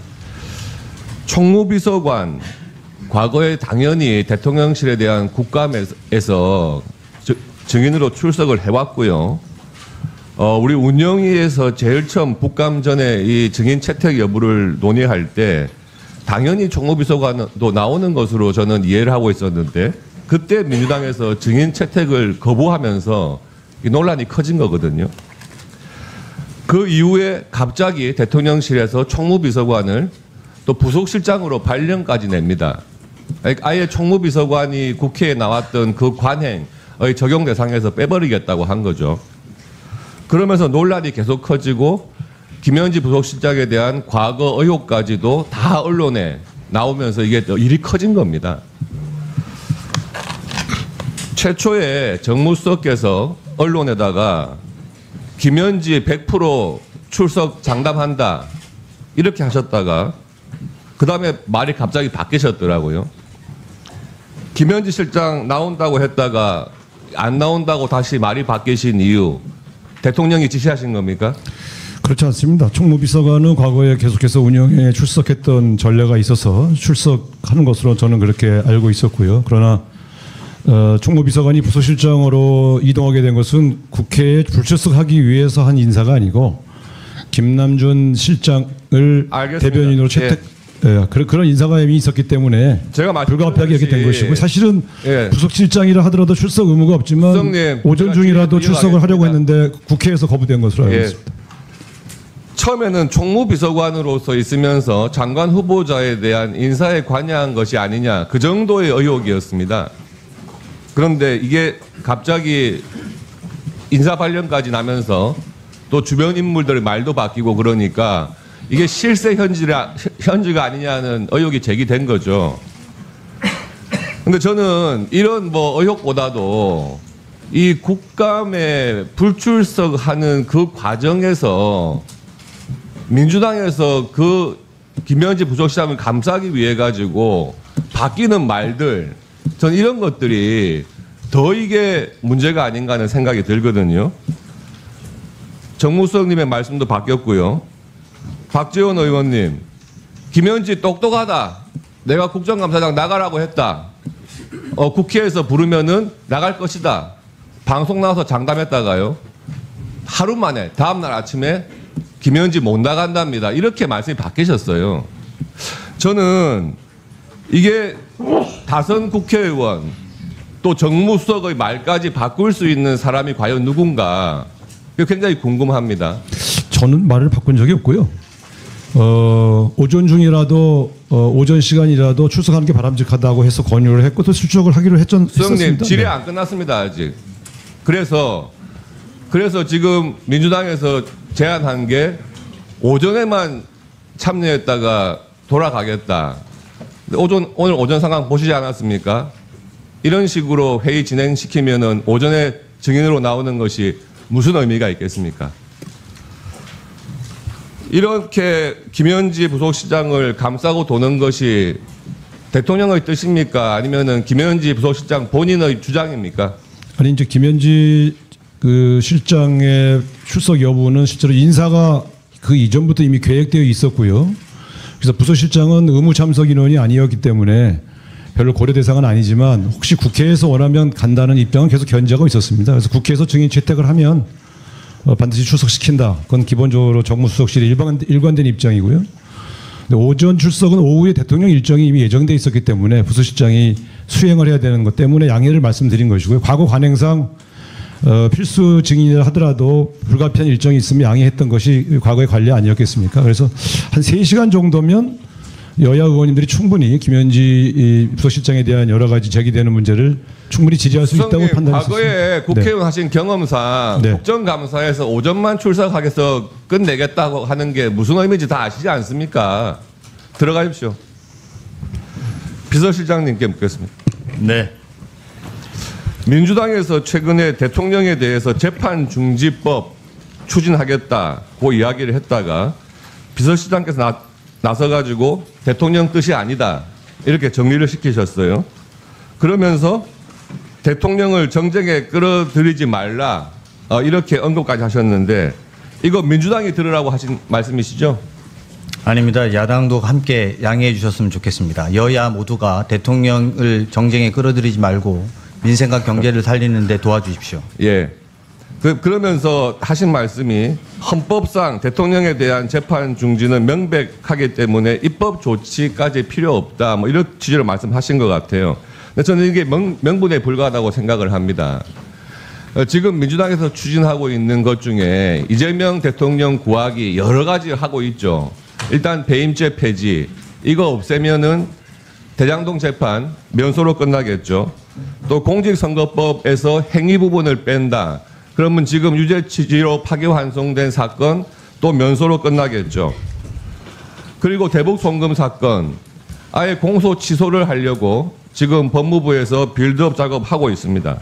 [SPEAKER 11] 총무비서관 과거에 당연히 대통령실에 대한 국감에서 증인으로 출석을 해왔고요. 우리 운영위에서 제일 처음 국감 전에 이 증인 채택 여부를 논의할 때 당연히 총무비서관도 나오는 것으로 저는 이해를 하고 있었는데 그때 민주당에서 증인 채택을 거부하면서 이 논란이 커진 거거든요. 그 이후에 갑자기 대통령실에서 총무비서관을 또 부속실장으로 발령까지 냅니다. 아예 총무비서관이 국회에 나왔던 그 관행의 적용 대상에서 빼버리겠다고 한 거죠. 그러면서 논란이 계속 커지고 김현지 부속실장에 대한 과거 의혹까지도 다 언론에 나오면서 이게 일이 커진 겁니다. 최초에 정무수석께서 언론에다가 김현지 100% 출석 장담한다 이렇게 하셨다가 그 다음에 말이 갑자기 바뀌셨더라고요. 김현지 실장 나온다고 했다가 안 나온다고 다시 말이 바뀌신 이유 대통령이 지시하신 겁니까?
[SPEAKER 12] 그렇지 않습니다. 총무비서관은 과거에 계속해서 운영에 출석했던 전례가 있어서 출석하는 것으로 저는 그렇게 알고 있었고요. 그러나 총무비서관이 부서실장으로 이동하게 된 것은 국회에 불출석하기 위해서 한 인사가 아니고 김남준 실장을
[SPEAKER 11] 알겠습니다.
[SPEAKER 12] 대변인으로 채택 그런 인사가 이미 있었기 때문에
[SPEAKER 11] 제가
[SPEAKER 12] 불가피하게 이렇게 된 것이고 사실은
[SPEAKER 11] 예.
[SPEAKER 12] 부속실장이라 하더라도 출석 의무가 없지만
[SPEAKER 11] 수석님,
[SPEAKER 12] 오전 중이라도
[SPEAKER 11] 제가
[SPEAKER 12] 출석을 하려고
[SPEAKER 11] 이해하겠습니다.
[SPEAKER 12] 했는데 국회에서 거부된 것으로 알고 있습니다.
[SPEAKER 11] 처음에는 총무비서관으로서 있으면서 장관 후보자에 대한 인사에 관여한 것이 아니냐 그 정도의 의혹이었습니다. 그런데 이게 갑자기 인사 발령까지 나면서 또 주변 인물들의 말도 바뀌고 그러니까 이게 실세 현지가 아니냐는 의혹이 제기된 거죠. 근데 저는 이런 뭐 의혹보다도 이 국감에 불출석하는 그 과정에서 민주당에서 그 김현지 부속실장을 감싸기 위해 가지고 바뀌는 말들 전 이런 것들이 더 이게 문제가 아닌가 하는 생각이 들거든요. 정무수석님의 말씀도 바뀌었고요. 박지원 의원님, 김현지 똑똑하다. 내가 국정감사장 나가라고 했다. 국회에서 부르면은 나갈 것이다. 방송 나와서 장담했다가요. 하루 만에 다음날 아침에 김현지 못 나간답니다. 이렇게 말씀이 바뀌셨어요. 저는 이게 다선 국회의원 또 정무수석의 말까지 바꿀 수 있는 사람이 과연 누군가 굉장히 궁금합니다.
[SPEAKER 12] 저는 말을 바꾼 적이 없고요. 오전 중이라도 오전 시간이라도 출석하는 게 바람직하다고 해서 권유를 했고 또 출석을 하기로
[SPEAKER 11] 수석님
[SPEAKER 12] 했었습니다.
[SPEAKER 11] 질의
[SPEAKER 12] 네.
[SPEAKER 11] 안 끝났습니다 아직. 그래서 지금 민주당에서 제안한 게 오전에만 참여했다가 돌아가겠다. 오늘 오전 상황 보시지 않았습니까? 이런 식으로 회의 진행시키면은 오전에 증인으로 나오는 것이 무슨 의미가 있겠습니까? 이렇게 김현지 부속실장을 감싸고 도는 것이 대통령의 뜻입니까? 아니면은 김현지 부속실장 본인의 주장입니까?
[SPEAKER 12] 아니 이제 김현지 그 실장의 출석 여부는 실제로 인사가 그 이전부터 이미 계획되어 있었고요. 그래서 부서실장은 의무 참석 인원이 아니었기 때문에 별로 고려 대상은 아니지만 혹시 국회에서 원하면 간다는 입장은 계속 견지하고 있었습니다. 그래서 국회에서 증인 채택을 하면 반드시 출석시킨다. 그건 기본적으로 정무수석실의 일관된 입장이고요. 근데 오전 출석은 오후에 대통령 일정이 이미 예정돼 있었기 때문에 부서실장이 수행을 해야 되는 것 때문에 양해를 말씀드린 것이고요. 과거 관행상 필수 증인이라 하더라도 불가피한 일정이 있으면 양해했던 것이 과거의 관례 아니었겠습니까? 그래서 한 3시간 정도면 여야 의원님들이 충분히 김현지 부서실장에 대한 여러 가지 제기되는 문제를 충분히 지지할 수 있다고 판단했습니다.
[SPEAKER 11] 과거에 국회의원 하신 경험상
[SPEAKER 12] 네.
[SPEAKER 11] 국정감사에서 오전만 출석하겠어 끝내겠다고 하는 게 무슨 의미인지 다 아시지 않습니까? 들어가십시오. 비서실장님께 묻겠습니다.
[SPEAKER 2] 네.
[SPEAKER 11] 민주당에서 최근에 대통령에 대해서 재판 중지법 추진하겠다고 이야기를 했다가 비서실장께서 나서가지고 대통령 뜻이 아니다 이렇게 정리를 시키셨어요. 그러면서 대통령을 정쟁에 끌어들이지 말라 이렇게 언급까지 하셨는데 이거 민주당이 들으라고 하신 말씀이시죠?
[SPEAKER 2] 아닙니다. 야당도 함께 양해해 주셨으면 좋겠습니다. 여야 모두가 대통령을 정쟁에 끌어들이지 말고 민생과 경제를 살리는 데 도와주십시오.
[SPEAKER 11] 예. 그러면서 하신 말씀이 헌법상 대통령에 대한 재판 중지는 명백하기 때문에 입법 조치까지 필요 없다. 뭐 이런 취지로 말씀하신 것 같아요. 근데 저는 이게 명분에 불과하다고 생각을 합니다. 지금 민주당에서 추진하고 있는 것 중에 이재명 대통령 구하기 여러 가지 하고 있죠. 일단 배임죄 폐지 이거 없애면은 대장동 재판 면소로 끝나겠죠. 또 공직선거법에서 행위 부분을 뺀다. 그러면 지금 유죄 취지로 파기환송된 사건 또 면소로 끝나겠죠. 그리고 대북 송금 사건 아예 공소 취소를 하려고 지금 법무부에서 빌드업 작업하고 있습니다.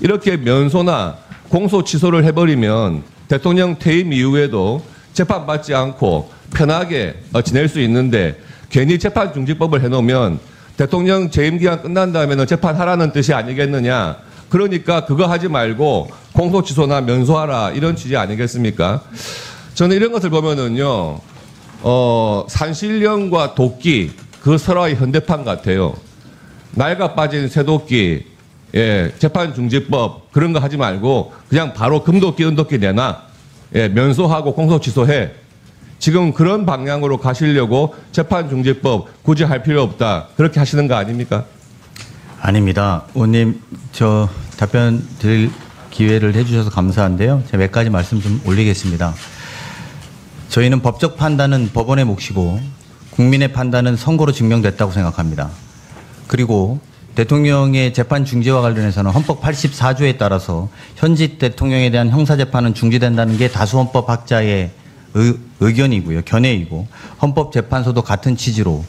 [SPEAKER 11] 이렇게 면소나 공소 취소를 해버리면 대통령 퇴임 이후에도 재판받지 않고 편하게 지낼 수 있는데 괜히 재판중지법을 해놓으면 대통령 재임기간 끝난 다음에는 재판하라는 뜻이 아니겠느냐. 그러니까 그거 하지 말고 공소 취소나 면소하라 이런 취지 아니겠습니까? 저는 이런 것을 보면은요. 산신령과 도끼 그 설화의 현대판 같아요. 낡아 빠진 새도끼, 예, 재판중지법 그런 거 하지 말고 그냥 바로 금도끼, 은도끼 내놔. 예, 면소하고 공소 취소해. 지금 그런 방향으로 가시려고 재판중지법 굳이 할 필요 없다. 그렇게 하시는 거 아닙니까?
[SPEAKER 2] 아닙니다. 의원님, 저 답변 드릴 기회를 해주셔서 감사한데요. 제가 몇 가지 말씀 좀 올리겠습니다. 저희는 법적 판단은 법원의 몫이고 국민의 판단은 선거로 증명됐다고 생각합니다. 그리고 대통령의 재판 중지와 관련해서는 헌법 84조에 따라서 현직 대통령에 대한 형사재판은 중지된다는 게 다수헌법학자의 의견이고요. 견해이고 헌법재판소도 같은 취지로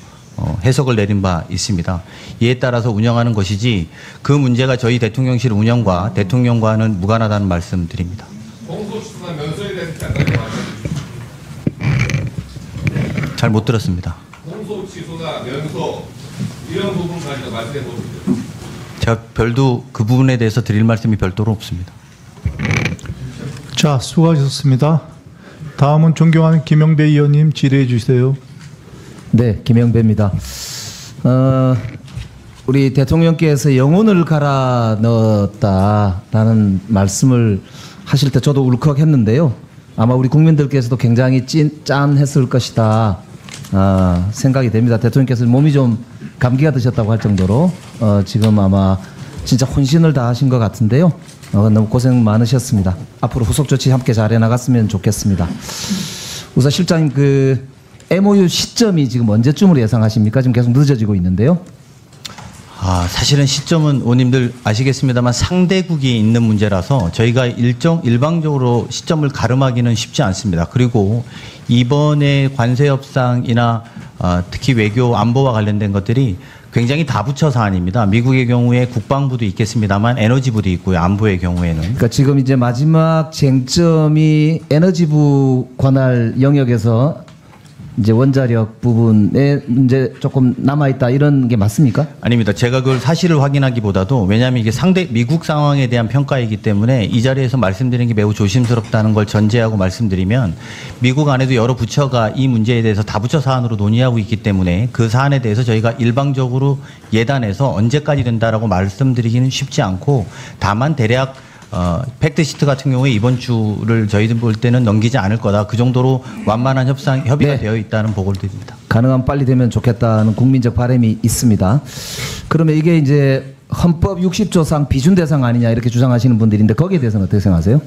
[SPEAKER 2] 해석을 내린 바 있습니다. 이에 따라서 운영하는 것이지 그 문제가 저희 대통령실 운영과 대통령과는 무관하다는 말씀 드립니다.
[SPEAKER 11] 공소취소나 면소에 대해서 잠깐
[SPEAKER 2] 잘 못 들었습니다.
[SPEAKER 11] 공소취소나 면소 이런 부분 가지고 말씀해 보시죠.
[SPEAKER 2] 제가 별도 그 부분에 대해서 드릴 말씀이 별도로 없습니다.
[SPEAKER 1] 자, 수고하셨습니다. 다음은 존경하는 김영배 의원님 질의해 주세요.
[SPEAKER 13] 네, 김영배입니다. 우리 대통령께서 영혼을 갈아 넣었다라는 말씀을 하실 때 저도 울컥했는데요. 아마 우리 국민들께서도 굉장히 짠했을 것이다 생각이 됩니다. 대통령께서 몸이 좀 감기가 드셨다고 할 정도로 지금 아마 진짜 혼신을 다하신 것 같은데요. 너무 고생 많으셨습니다. 앞으로 후속 조치 함께 잘해 나갔으면 좋겠습니다. 우선 실장님 그 MOU 시점이 지금 언제쯤으로 예상하십니까? 지금 계속 늦어지고 있는데요.
[SPEAKER 2] 사실은 시점은 의원님들 아시겠습니다만 상대국이 있는 문제라서 저희가 일방적으로 시점을 가름하기는 쉽지 않습니다. 그리고 이번에 관세 협상이나 특히 외교 안보와 관련된 것들이 굉장히 다부처 사안입니다. 미국의 경우에 국방부도 있겠습니다만 에너지부도 있고요. 안보의 경우에는.
[SPEAKER 13] 그러니까 지금 이제 마지막 쟁점이 에너지부 관할 영역에서 이제 원자력 부분에 문제 조금 남아있다 이런 게 맞습니까?
[SPEAKER 2] 아닙니다. 제가 그걸 사실을 확인하기보다도 왜냐하면 이게 미국 상황에 대한 평가이기 때문에 이 자리에서 말씀드리는 게 매우 조심스럽다는 걸 전제하고 말씀드리면 미국 안에도 여러 부처가 이 문제에 대해서 다부처 사안으로 논의하고 있기 때문에 그 사안에 대해서 저희가 일방적으로 예단해서 언제까지 된다라고 말씀드리기는 쉽지 않고 다만 대략 팩트시트 같은 경우에 이번 주를 저희들 볼 때는 넘기지 않을 거다. 그 정도로 완만한 협의가 되어 있다는 보고를 드립니다.
[SPEAKER 13] 가능하면 빨리 되면 좋겠다는 국민적 바람이 있습니다. 그러면 이게 이제 헌법 60조상 비준 대상 아니냐 이렇게 주장하시는 분들인데 거기에 대해서는 어떻게 생각하세요?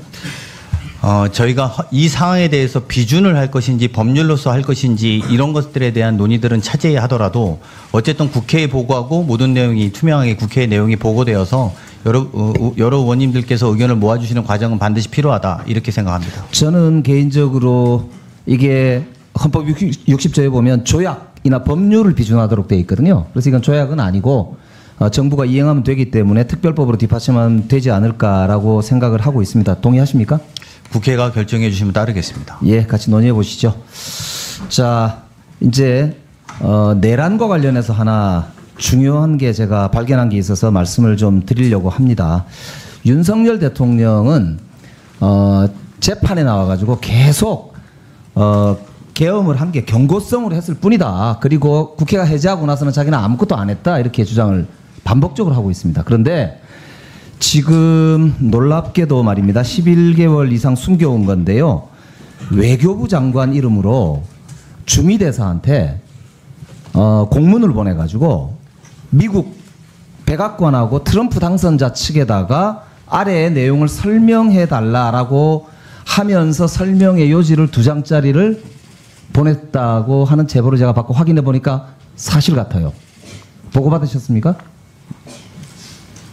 [SPEAKER 2] 저희가 이 사항에 대해서 비준을 할 것인지 법률로서 할 것인지 이런 것들에 대한 논의들은 차제해야 하더라도 어쨌든 국회에 보고하고 모든 내용이 투명하게 국회의 내용이 보고되어서 여러 의원님들께서 의견을 모아주시는 과정은 반드시 필요하다 이렇게 생각합니다.
[SPEAKER 13] 저는 개인적으로 이게 헌법 60조에 보면 조약이나 법률을 비준하도록 되어 있거든요. 그래서 이건 조약은 아니고 정부가 이행하면 되기 때문에 특별법으로 뒷받침하면 되지 않을까라고 생각을 하고 있습니다. 동의하십니까?
[SPEAKER 2] 국회가 결정해 주시면 따르겠습니다.
[SPEAKER 13] 예, 같이 논의해 보시죠. 자, 이제 내란과 관련해서 하나 중요한 게 제가 발견한 게 있어서 말씀을 좀 드리려고 합니다. 윤석열 대통령은 재판에 나와가지고 계속 계엄을 한 게 경고성으로 했을 뿐이다. 그리고 국회가 해제하고 나서는 자기는 아무것도 안 했다. 이렇게 주장을 반복적으로 하고 있습니다. 그런데 지금 놀랍게도 말입니다. 11개월 이상 숨겨온 건데요. 외교부 장관 이름으로 주미대사한테 공문을 보내가지고 미국 백악관하고 트럼프 당선자 측에다가 아래의 내용을 설명해 달라라고 하면서 설명의 요지를 2장짜리를 보냈다고 하는 제보를 제가 받고 확인해 보니까 사실 같아요. 보고받으셨습니까?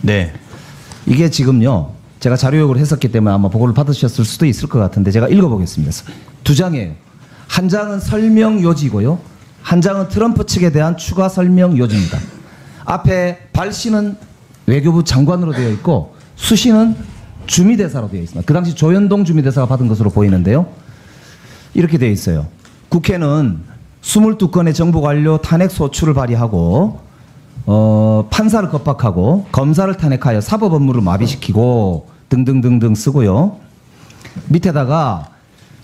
[SPEAKER 2] 네.
[SPEAKER 13] 이게 지금요. 제가 자료 요구를 했었기 때문에 아마 보고를 받으셨을 수도 있을 것 같은데 제가 읽어보겠습니다. 2장이에요. 한 장은 설명 요지고요. 한 장은 트럼프 측에 대한 추가 설명 요지입니다. 앞에 발 씨는 외교부 장관으로 되어 있고 수시는 주미대사로 되어 있습니다. 그 당시 조현동 주미대사가 받은 것으로 보이는데요. 이렇게 되어 있어요. 국회는 22건의 정부 관료 탄핵 소추를 발의하고 판사를 겁박하고 검사를 탄핵하여 사법 업무를 마비시키고 등등등등 쓰고요. 밑에다가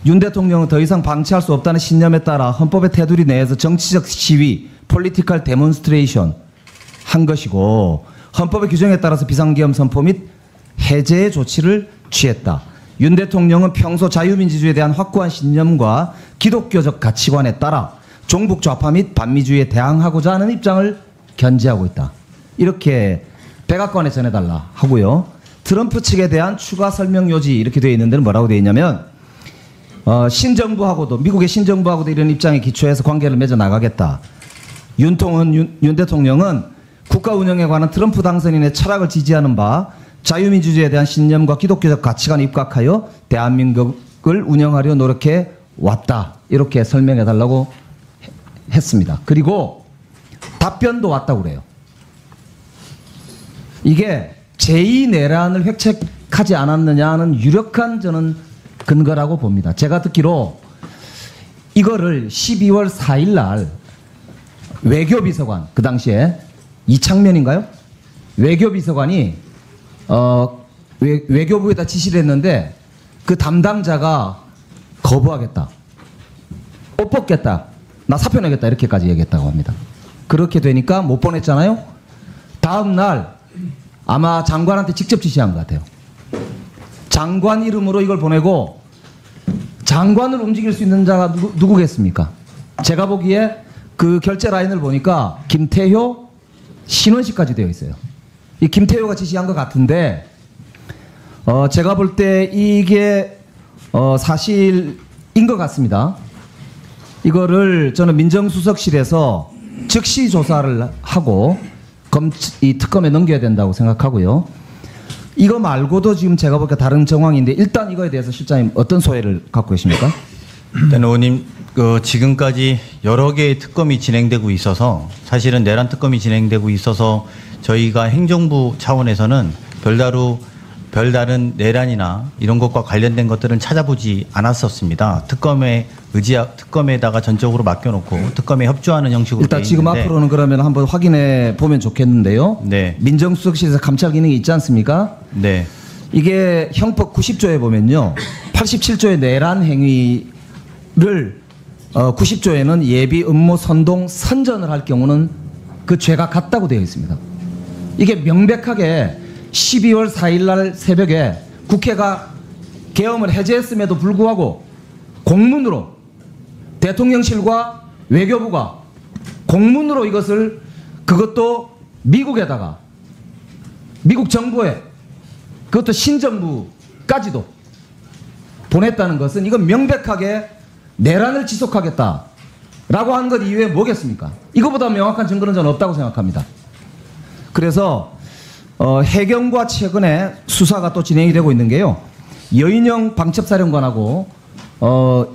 [SPEAKER 13] 윤 대통령은 더 이상 방치할 수 없다는 신념에 따라 헌법의 테두리 내에서 정치적 시위, 폴리티컬 데몬스트레이션 한 것이고 헌법의 규정에 따라서 비상계엄 선포 및 해제의 조치를 취했다. 윤 대통령은 평소 자유민주주의에 대한 확고한 신념과 기독교적 가치관에 따라 종북 좌파 및 반미주의에 대항하고자 하는 입장을 견지하고 있다. 이렇게 백악관에 전해달라 하고요. 트럼프 측에 대한 추가 설명 요지 이렇게 되어 있는 데는 뭐라고 되어 있냐면 신정부하고도 미국의 신정부하고도 이런 입장에 기초해서 관계를 맺어 나가겠다. 윤 대통령은 국가 운영에 관한 트럼프 당선인의 철학을 지지하는 바 자유민주주의에 대한 신념과 기독교적 가치관에 입각하여 대한민국을 운영하려 노력해 왔다. 이렇게 설명해 달라고 했습니다. 그리고 답변도 왔다고 그래요. 이게 제2내란을 획책하지 않았느냐는 유력한 저는 근거라고 봅니다. 제가 듣기로 이거를 12월 4일 날 외교비서관, 그 당시에 이창면인가요? 외교비서관이 외교부에다 지시를 했는데 그 담당자가 거부하겠다. 옷 벗겠다. 나 사표 내겠다. 이렇게까지 얘기했다고 합니다. 그렇게 되니까 못 보냈잖아요. 다음 날 아마 장관한테 직접 지시한 것 같아요. 장관 이름으로 이걸 보내고 장관을 움직일 수 있는 자가 누구겠습니까? 제가 보기에 그 결제 라인을 보니까 김태효, 신원식까지 되어 있어요. 이 김태효가 지시한 것 같은데 제가 볼 때 이게 사실인 것 같습니다. 이거를 저는 민정수석실에서 즉시 조사를 하고 이 특검에 넘겨야 된다고 생각하고요. 이거 말고도 지금 제가 보기에 다른 정황인데 일단 이거에 대해서 실장님 어떤 소회를 갖고 계십니까?
[SPEAKER 2] 일단 의원님 지금까지 여러 개의 특검이 진행되고 있어서 사실은 내란 특검이 진행되고 있어서 저희가 행정부 차원에서는 별다른 내란이나 이런 것과 관련된 것들은 찾아보지 않았었습니다. 특검에다가 전적으로 맡겨놓고 특검에 협조하는 형식으로
[SPEAKER 13] 일단 지금 앞으로는 그러면 한번 확인해 보면 좋겠는데요.
[SPEAKER 2] 네.
[SPEAKER 13] 민정수석실에서 감찰 기능이 있지 않습니까?
[SPEAKER 2] 네.
[SPEAKER 13] 이게 형법 90조에 보면요. 87조의 내란 행위를 90조에는 예비 음모 선동 선전을 할 경우는 그 죄가 같다고 되어 있습니다. 이게 명백하게 12월 4일 날 새벽에 국회가 계엄을 해제했음에도 불구하고 공문으로 대통령실과 외교부가 공문으로 이것을 그것도 미국에다가 미국 정부에 그것도 신정부까지도 보냈다는 것은 이건 명백하게 내란을 지속하겠다라고 하는 것 이외에 뭐겠습니까? 이거보다 명확한 증거는 저는 없다고 생각합니다. 그래서 해경과 최근에 수사가 또 진행이 되고 있는 게요. 여인영 방첩사령관하고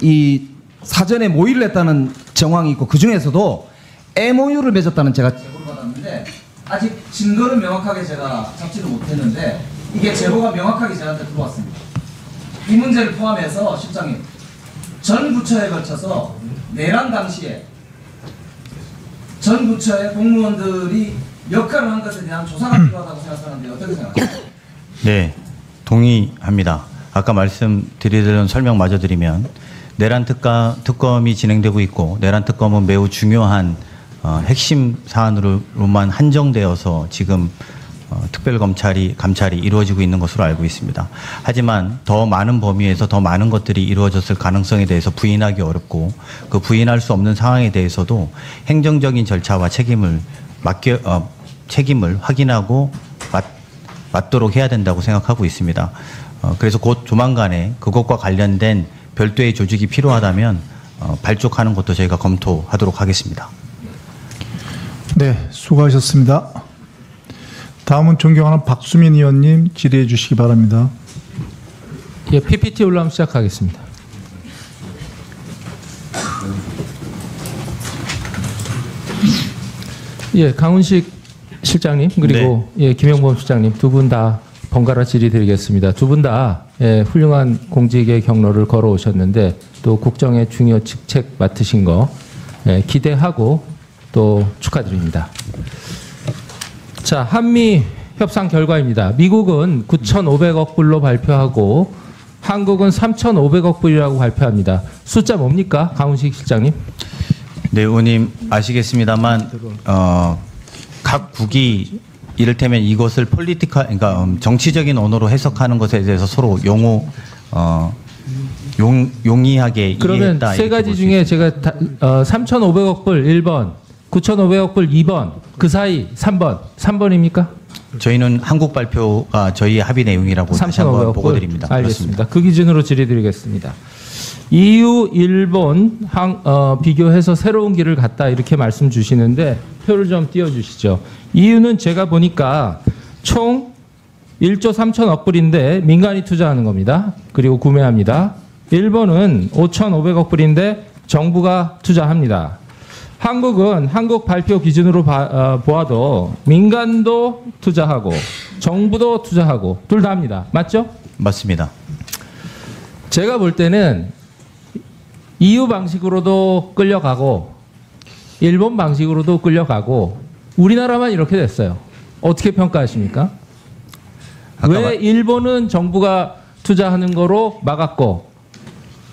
[SPEAKER 13] 이 사전에 모의를 했다는 정황이 있고 그 중에서도 MOU를 맺었다는 제가 제보를 받았는데 아직 증거는 명확하게 제가 잡지를 못했는데 이게 제보가 명확하게 저한테 들어왔습니다. 이 문제를 포함해서 실장님 전 부처에 걸쳐서 내란 당시에 전 부처의 공무원들이 역할을 한 것에 대한 조사가 필요하다고 생각하는데 어떻게 생각하세요?
[SPEAKER 2] 네, 동의합니다. 아까 말씀드리던 설명마저 드리면 내란 특검이 진행되고 있고 내란 특검은 매우 중요한 핵심 사안으로만 한정되어서 지금 특별감찰이 이루어지고 있는 것으로 알고 있습니다. 하지만 더 많은 범위에서 더 많은 것들이 이루어졌을 가능성에 대해서 부인하기 어렵고 그 부인할 수 없는 상황에 대해서도 행정적인 절차와 책임을 확인하고 맞도록 해야 된다고 생각하고 있습니다. 그래서 곧 조만간에 그것과 관련된 별도의 조직이 필요하다면 발족하는 것도 저희가 검토하도록 하겠습니다.
[SPEAKER 1] 네, 수고하셨습니다. 다음은 존경하는 박수민 의원님 질의해 주시기 바랍니다.
[SPEAKER 14] 예, PPT 올라오면 시작하겠습니다. 예, 강훈식 실장님 그리고 예, 김영범 실장님 두 분 다 번갈아 질의드리겠습니다. 두 분 다 훌륭한 공직의 경로를 걸어오셨는데 또 국정의 중요 직책 맡으신 거 기대하고 또 축하드립니다. 자, 한미 협상 결과입니다. 미국은 9,500억 불로 발표하고 한국은 3,500억 불이라고 발표합니다. 숫자 뭡니까? 강훈식 실장님.
[SPEAKER 2] 네, 의원님 아시겠습니다만 각 국이 이를테면 이것을 그러니까 정치적인 언어로 해석하는 것에 대해서 서로 용이하게
[SPEAKER 14] 그러면
[SPEAKER 2] 이해했다.
[SPEAKER 14] 세 가지 중에 제가 3,500억 불 1번, 9,500억 불 2번, 그 사이 3번입니까?
[SPEAKER 2] 저희는 한국 발표가 저희 합의 내용이라고 다시 한번 보고드립니다.
[SPEAKER 14] 알겠습니다. 그 기준으로 질의드리겠습니다. EU, 일본 비교해서 새로운 길을 갔다 이렇게 말씀 주시는데 표를 좀 띄워주시죠. EU는 제가 보니까 총 1조 3천억 불인데 민간이 투자하는 겁니다. 그리고 구매합니다. 일본은 5,500억 불인데 정부가 투자합니다. 한국은 한국 발표 기준으로 보아도 민간도 투자하고 정부도 투자하고 둘 다 합니다. 맞죠?
[SPEAKER 2] 맞습니다.
[SPEAKER 14] 제가 볼 때는 EU 방식으로도 끌려가고 일본 방식으로도 끌려가고 우리나라만 이렇게 됐어요. 어떻게 평가하십니까? 왜 일본은 정부가 투자하는 거로 막았고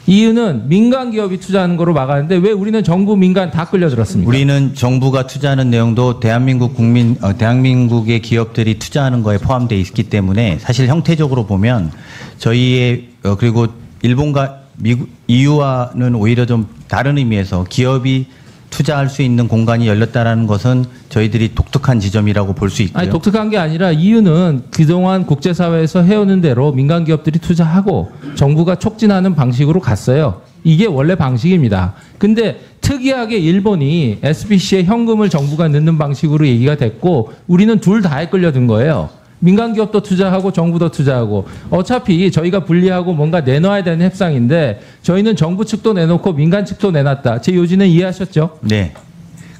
[SPEAKER 14] EU는 민간 기업이 투자하는 거로 막았는데 왜 우리는 정부 민간 다 끌려들었습니까?
[SPEAKER 2] 우리는 정부가 투자하는 내용도 대한민국의 기업들이 투자하는 거에 포함되어 있기 때문에 사실 형태적으로 보면 저희의 그리고 일본과 미국, EU와는 오히려 좀 다른 의미에서 기업이 투자할 수 있는 공간이 열렸다라는 것은 저희들이 독특한 지점이라고 볼 수 있고요.
[SPEAKER 14] 아니, 독특한 게 아니라 EU는 그동안 국제사회에서 해오는 대로 민간 기업들이 투자하고 정부가 촉진하는 방식으로 갔어요. 이게 원래 방식입니다. 근데 특이하게 일본이 SBC에 현금을 정부가 넣는 방식으로 얘기가 됐고 우리는 둘 다에 끌려든 거예요. 민간 기업도 투자하고 정부도 투자하고 어차피 저희가 분리하고 뭔가 내놔야 되는 협상인데 저희는 정부 측도 내놓고 민간 측도 내놨다. 제 요지는 이해하셨죠?
[SPEAKER 2] 네.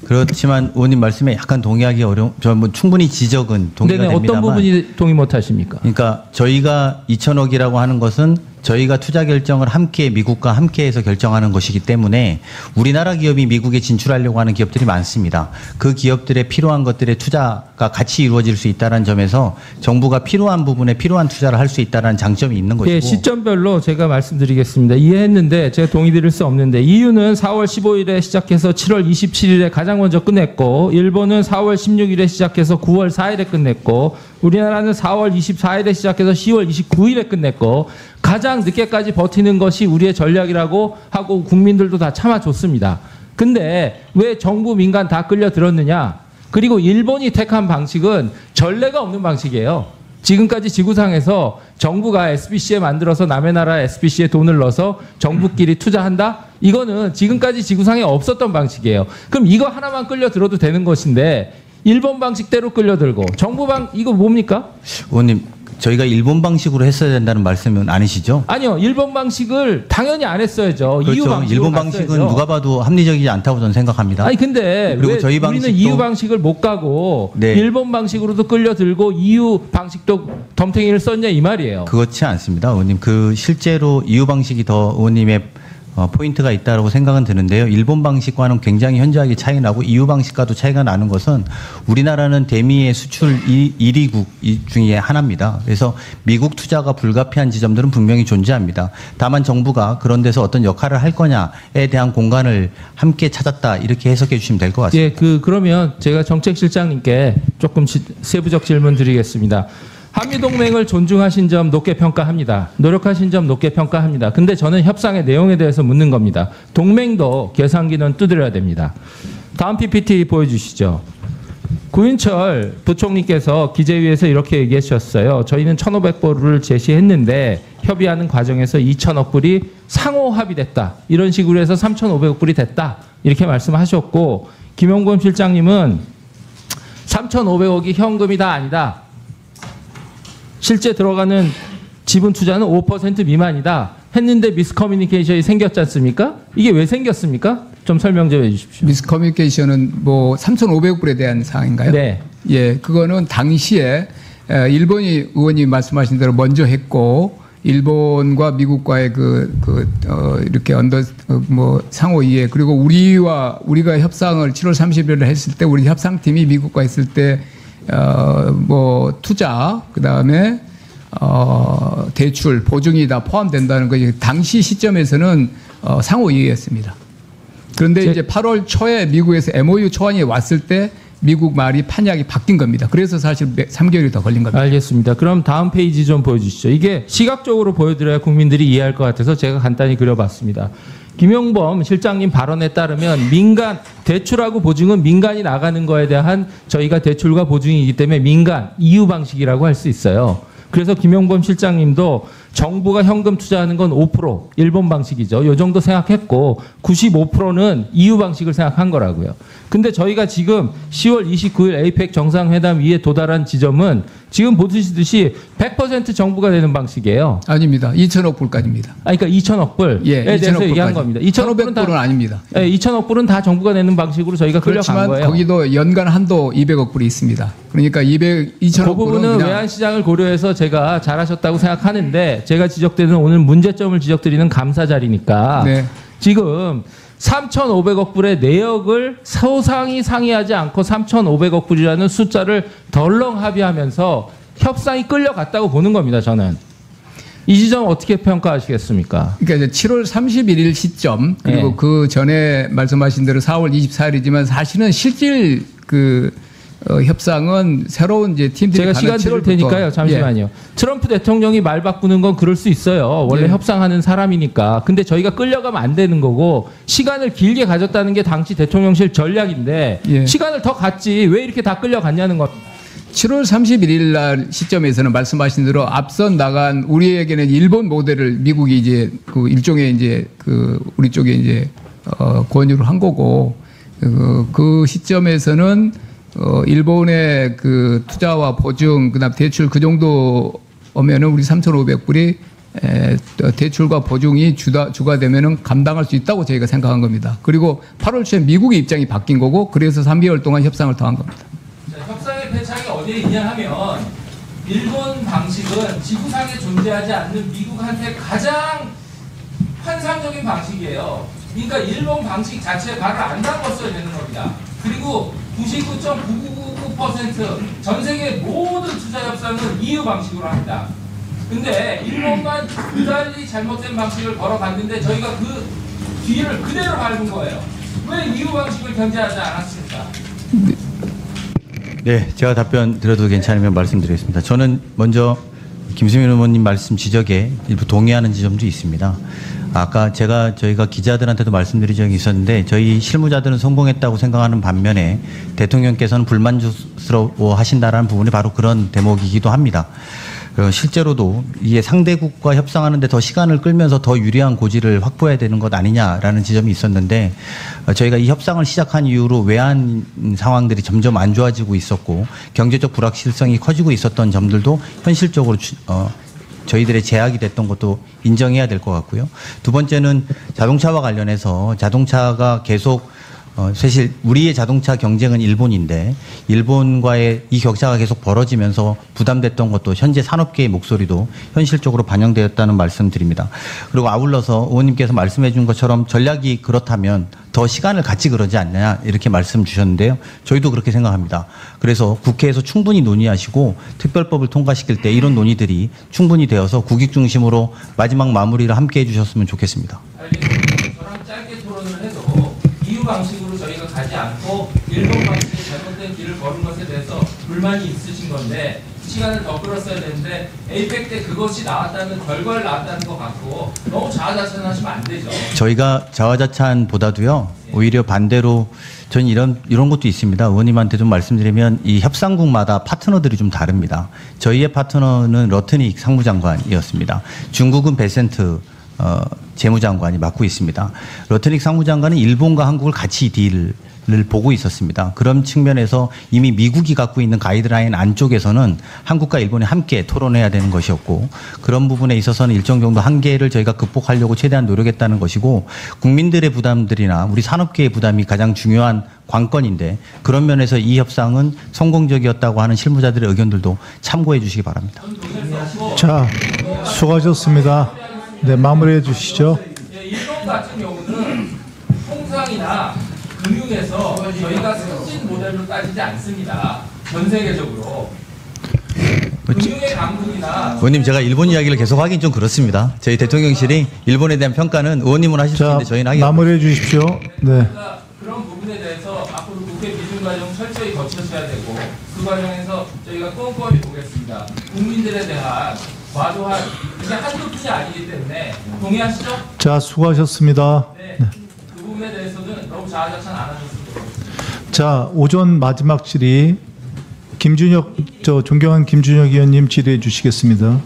[SPEAKER 2] 그렇지만 의원님 말씀에 약간 동의하기 뭐 충분히 지적은 동의가
[SPEAKER 14] 네네,
[SPEAKER 2] 됩니다만
[SPEAKER 14] 어떤 부분이 동의 못 하십니까?
[SPEAKER 2] 그러니까 저희가 2천억이라고 하는 것은 저희가 투자 결정을 함께 미국과 함께해서 결정하는 것이기 때문에 우리나라 기업이 미국에 진출하려고 하는 기업들이 많습니다. 그 기업들에 필요한 것들의 투자가 같이 이루어질 수 있다는 점에서 정부가 필요한 부분에 필요한 투자를 할 수 있다는 장점이 있는 것이고.
[SPEAKER 14] 예, 시점별로 제가 말씀드리겠습니다. 이해했는데 제가 동의 드릴 수 없는데 EU는 4월 15일에 시작해서 7월 27일에 가장 먼저 끝냈고 일본은 4월 16일에 시작해서 9월 4일에 끝냈고 우리나라는 4월 24일에 시작해서 10월 29일에 끝냈고 가장 늦게까지 버티는 것이 우리의 전략이라고 하고 국민들도 다 참아줬습니다. 근데 왜 정부 민간 다 끌려들었느냐? 그리고 일본이 택한 방식은 전례가 없는 방식이에요. 지금까지 지구상에서 정부가 SBC에 만들어서 남의 나라 SBC에 돈을 넣어서 정부끼리 투자한다? 이거는 지금까지 지구상에 없었던 방식이에요. 그럼 이거 하나만 끌려들어도 되는 것인데 일본 방식대로 끌려들고 정부 이거 뭡니까?
[SPEAKER 2] 의원님 저희가 일본 방식으로 했어야 된다는 말씀은 아니시죠?
[SPEAKER 14] 아니요. 일본 방식을 당연히 안 했어야죠.
[SPEAKER 2] 그렇죠.
[SPEAKER 14] EU 방식으로
[SPEAKER 2] 일본 방식은 누가 봐도 합리적이지 않다고 저는 생각합니다.
[SPEAKER 14] 아니 근데
[SPEAKER 2] 그리고
[SPEAKER 14] 왜
[SPEAKER 2] 저희
[SPEAKER 14] 우리는 EU 방식을 못 가고
[SPEAKER 2] 네.
[SPEAKER 14] 일본 방식으로도 끌려들고 EU 방식도 덤탱이를 썼냐 이 말이에요.
[SPEAKER 2] 그렇지 않습니다. 의원님. 실제로 EU 방식이 더 의원님의 포인트가 있다고 생각은 드는데요. 일본 방식과는 굉장히 현저하게 차이 나고 EU 방식과도 차이가 나는 것은 우리나라는 대미의 수출 1위국 중에 하나입니다. 그래서 미국 투자가 불가피한 지점들은 분명히 존재합니다. 다만 정부가 그런 데서 어떤 역할을 할 거냐에 대한 공간을 함께 찾았다 이렇게 해석해 주시면 될 것 같습니다.
[SPEAKER 14] 예, 그러면 제가 정책실장님께 조금 세부적 질문 드리겠습니다. 한미동맹을 존중하신 점 높게 평가합니다. 노력하신 점 높게 평가합니다. 근데 저는 협상의 내용에 대해서 묻는 겁니다. 동맹도 계산기는 두드려야 됩니다. 다음 PPT 보여주시죠. 구인철 부총리께서 기재위에서 이렇게 얘기하셨어요. 저희는 1,500불을 제시했는데 협의하는 과정에서 2천억 불이 상호 합의됐다. 이런 식으로 해서 3,500억 불이 됐다. 이렇게 말씀하셨고 김용범 실장님은 3,500억이 현금이 다 아니다. 실제 들어가는 지분 투자는 5% 미만이다. 했는데 미스커뮤니케이션이 생겼지 않습니까? 이게 왜 생겼습니까? 좀 설명 좀 해주십시오.
[SPEAKER 15] 미스커뮤니케이션은 뭐 3,500불에 대한 사항인가요?
[SPEAKER 14] 네.
[SPEAKER 15] 예, 그거는 당시에 일본이 의원님 말씀하신 대로 먼저 했고 일본과 미국과의 이렇게 상호 이해 그리고 우리가 협상을 7월 30일에 했을 때 우리 협상팀이 미국과 했을 때 투자 그다음에 대출 보증이 다 포함된다는 거 당시 시점에서는 상호 이해였습니다. 그런데 이제 8월 초에 미국에서 MOU 초안이 왔을 때 미국 말이 판약이 바뀐 겁니다. 그래서 사실 3개월이 더 걸린 겁니다.
[SPEAKER 14] 알겠습니다. 그럼 다음 페이지 좀 보여주시죠. 이게 시각적으로 보여드려야 국민들이 이해할 것 같아서 제가 간단히 그려봤습니다. 김용범 실장님 발언에 따르면 민간 대출하고 보증은 민간이 나가는 거에 대한 저희가 대출과 보증이기 때문에 민간 이유 방식이라고 할 수 있어요. 그래서 김용범 실장님도 정부가 현금 투자하는 건 5% 일본 방식이죠. 이 정도 생각했고 95%는 EU 방식을 생각한 거라고요. 근데 저희가 지금 10월 29일 에이펙 정상회담 위에 도달한 지점은 지금 보시듯이 100% 정부가 내는 방식이에요.
[SPEAKER 15] 아닙니다. 2천억 불까지입니다.
[SPEAKER 14] 그러니까 2천억 불에 대해서 얘기한 겁니다.
[SPEAKER 15] 1,500불은 아닙니다.
[SPEAKER 14] 네, 2천억 불은 다 정부가 내는 방식으로 저희가 끌려간 거예요.
[SPEAKER 15] 그렇지만 거기도 연간 한도 200억 불이 있습니다. 그러니까 2천억
[SPEAKER 14] 그 부분은 외환시장을 고려해서 제가 잘하셨다고 생각하는데 제가 지적되는 오늘 문제점을 지적드리는 감사 자리니까
[SPEAKER 15] 네.
[SPEAKER 14] 지금 3,500억 불의 내역을 소상히 상의하지 않고 3,500억 불이라는 숫자를 덜렁 합의하면서 협상이 끌려갔다고 보는 겁니다. 저는. 이 지점 어떻게 평가하시겠습니까?
[SPEAKER 15] 그러니까 이제 7월 31일 시점 그리고 그 전에 말씀하신 대로 4월 24일이지만 사실은 실질 협상은 새로운 이제 팀들이
[SPEAKER 14] 제가 시간 들을 테니까요. 잠시만요. 트럼프 대통령이 말 바꾸는 건 그럴 수 있어요. 원래 협상하는 사람이니까. 근데 저희가 끌려가면 안 되는 거고 시간을 길게 가졌다는 게 당시 대통령실 전략인데 시간을 더 갔지 왜 이렇게 다 끌려갔냐는 겁니다.
[SPEAKER 15] 7월 31일 날 시점에서는 말씀하신 대로 앞선 나간 우리에게는 일본 모델을 미국이 이제 일종의 이제 우리 쪽에 이제 권유를 한 거고 그 시점에서는 일본의 투자와 보증 그다음 대출 그 정도 오면은 우리 3,500불이 대출과 보증이 주가 되면은 감당할 수 있다고 저희가 생각한 겁니다. 그리고 8월 초에 미국의 입장이 바뀐 거고 그래서 3개월 동안 협상을 더 한 겁니다.
[SPEAKER 14] 자, 협상의 패착이 어디에 있냐 하면 일본 방식은 지구상에 존재하지 않는 미국한테 가장 환상적인 방식이에요. 그러니까 일본 방식 자체에 발을 안 담궜어야 되는 겁니다. 그리고 99.9999% 전 세계 모든 투자 협상은 EU 방식으로 합니다. 근데 일본만 그달리 잘못된 방식을 걸어갔는데 저희가 그 뒤를 그대로 밟은 거예요. 왜 EU 방식을 견제하지 않았습니까?
[SPEAKER 2] 네, 제가 답변 드려도 괜찮으면 말씀드리겠습니다. 저는 먼저 김수민 의원님 말씀 지적에 일부 동의하는 지점도 있습니다. 아까 저희가 기자들한테도 말씀드린 적이 있었는데 저희 실무자들은 성공했다고 생각하는 반면에 대통령께서는 불만족스러워 하신다라는 부분이 바로 그런 대목이기도 합니다. 실제로도 이게 상대국과 협상하는데 더 시간을 끌면서 더 유리한 고지를 확보해야 되는 것 아니냐라는 지점이 있었는데 저희가 이 협상을 시작한 이후로 외환 상황들이 점점 안 좋아지고 있었고 경제적 불확실성이 커지고 있었던 점들도 현실적으로 저희들의 제약이 됐던 것도 인정해야 될 것 같고요. 두 번째는 자동차와 관련해서 자동차가 계속 사실 우리의 자동차 경쟁은 일본인데 일본과의 이 격차가 계속 벌어지면서 부담됐던 것도 현재 산업계의 목소리도 현실적으로 반영되었다는 말씀드립니다. 그리고 아울러서 의원님께서 말씀해 준 것처럼 전략이 그렇다면 더 시간을 같이 그러지 않느냐 이렇게 말씀 주셨는데요. 저희도 그렇게 생각합니다. 그래서 국회에서 충분히 논의하시고 특별법을 통과시킬 때 이런 논의들이 충분히 되어서 국익 중심으로 마지막 마무리를 함께 해주셨으면 좋겠습니다.
[SPEAKER 14] 저랑 짧게 토론을 해도 EU 방식으로 저희가 가지 않고 일본 방식의 잘못된 길을 걸은 것에 대해서 불만이 있으신 건데 시간을 더 끌었어야 되는데 에이펙 때 그것이 나왔다는 결과를 나왔다는 것 같고 너무 자화자찬하시면 안 되죠.
[SPEAKER 2] 저희가 자화자찬보다도요 오히려 반대로 저는 이런 것도 있습니다. 의원님한테 좀 말씀드리면 이 협상국마다 파트너들이 좀 다릅니다. 저희의 파트너는 러트닉 상무장관이었습니다. 중국은 베센트
[SPEAKER 16] 재무장관이 맡고 있습니다. 러트닉 상무장관은 일본과 한국을 같이 딜을 보고 있었습니다. 그런 측면에서 이미 미국이 갖고 있는 가이드라인 안쪽에서는 한국과 일본이 함께 토론해야 되는 것이었고, 그런 부분에 있어서는 일정 정도 한계를 저희가 극복하려고 최대한 노력했다는 것이고, 국민들의 부담들이나 우리 산업계의 부담이 가장 중요한 관건인데, 그런 면에서 이 협상은 성공적이었다고 하는 실무자들의 의견들도 참고해 주시기 바랍니다.
[SPEAKER 1] 자, 수고하셨습니다. 네, 마무리해 주시죠.
[SPEAKER 14] 일본 같은 경우는 통상이나 금융에서 저희가 선진 모델로 따지지 않습니다. 전 세계적으로. 금융의 강국이나
[SPEAKER 16] 의원님, 제가 일본 이야기를 계속 하긴 좀 그렇습니다. 저희 대통령실이 일본에 대한 평가는 의원님은 하실 수 있는데 저희는 하기
[SPEAKER 1] 마무리해 주십시오. 네.
[SPEAKER 14] 그런 부분에 대해서 앞으로 국회 기준 과정 철저히 거쳐셔야 되고, 그 과정에서 저희가 꼼꼼히 보겠습니다. 국민들에 대한 과도한, 이게 한두 푼이 아니기 때문에 동의하시죠?
[SPEAKER 1] 자, 수고하셨습니다.
[SPEAKER 14] 네. 그 부분에 대해서는 너무 자아자찬 안 하셨으면 좋겠습니다.
[SPEAKER 1] 자, 오전 마지막 질의 존경한 김준혁 의원님 질의해 주시겠습니다.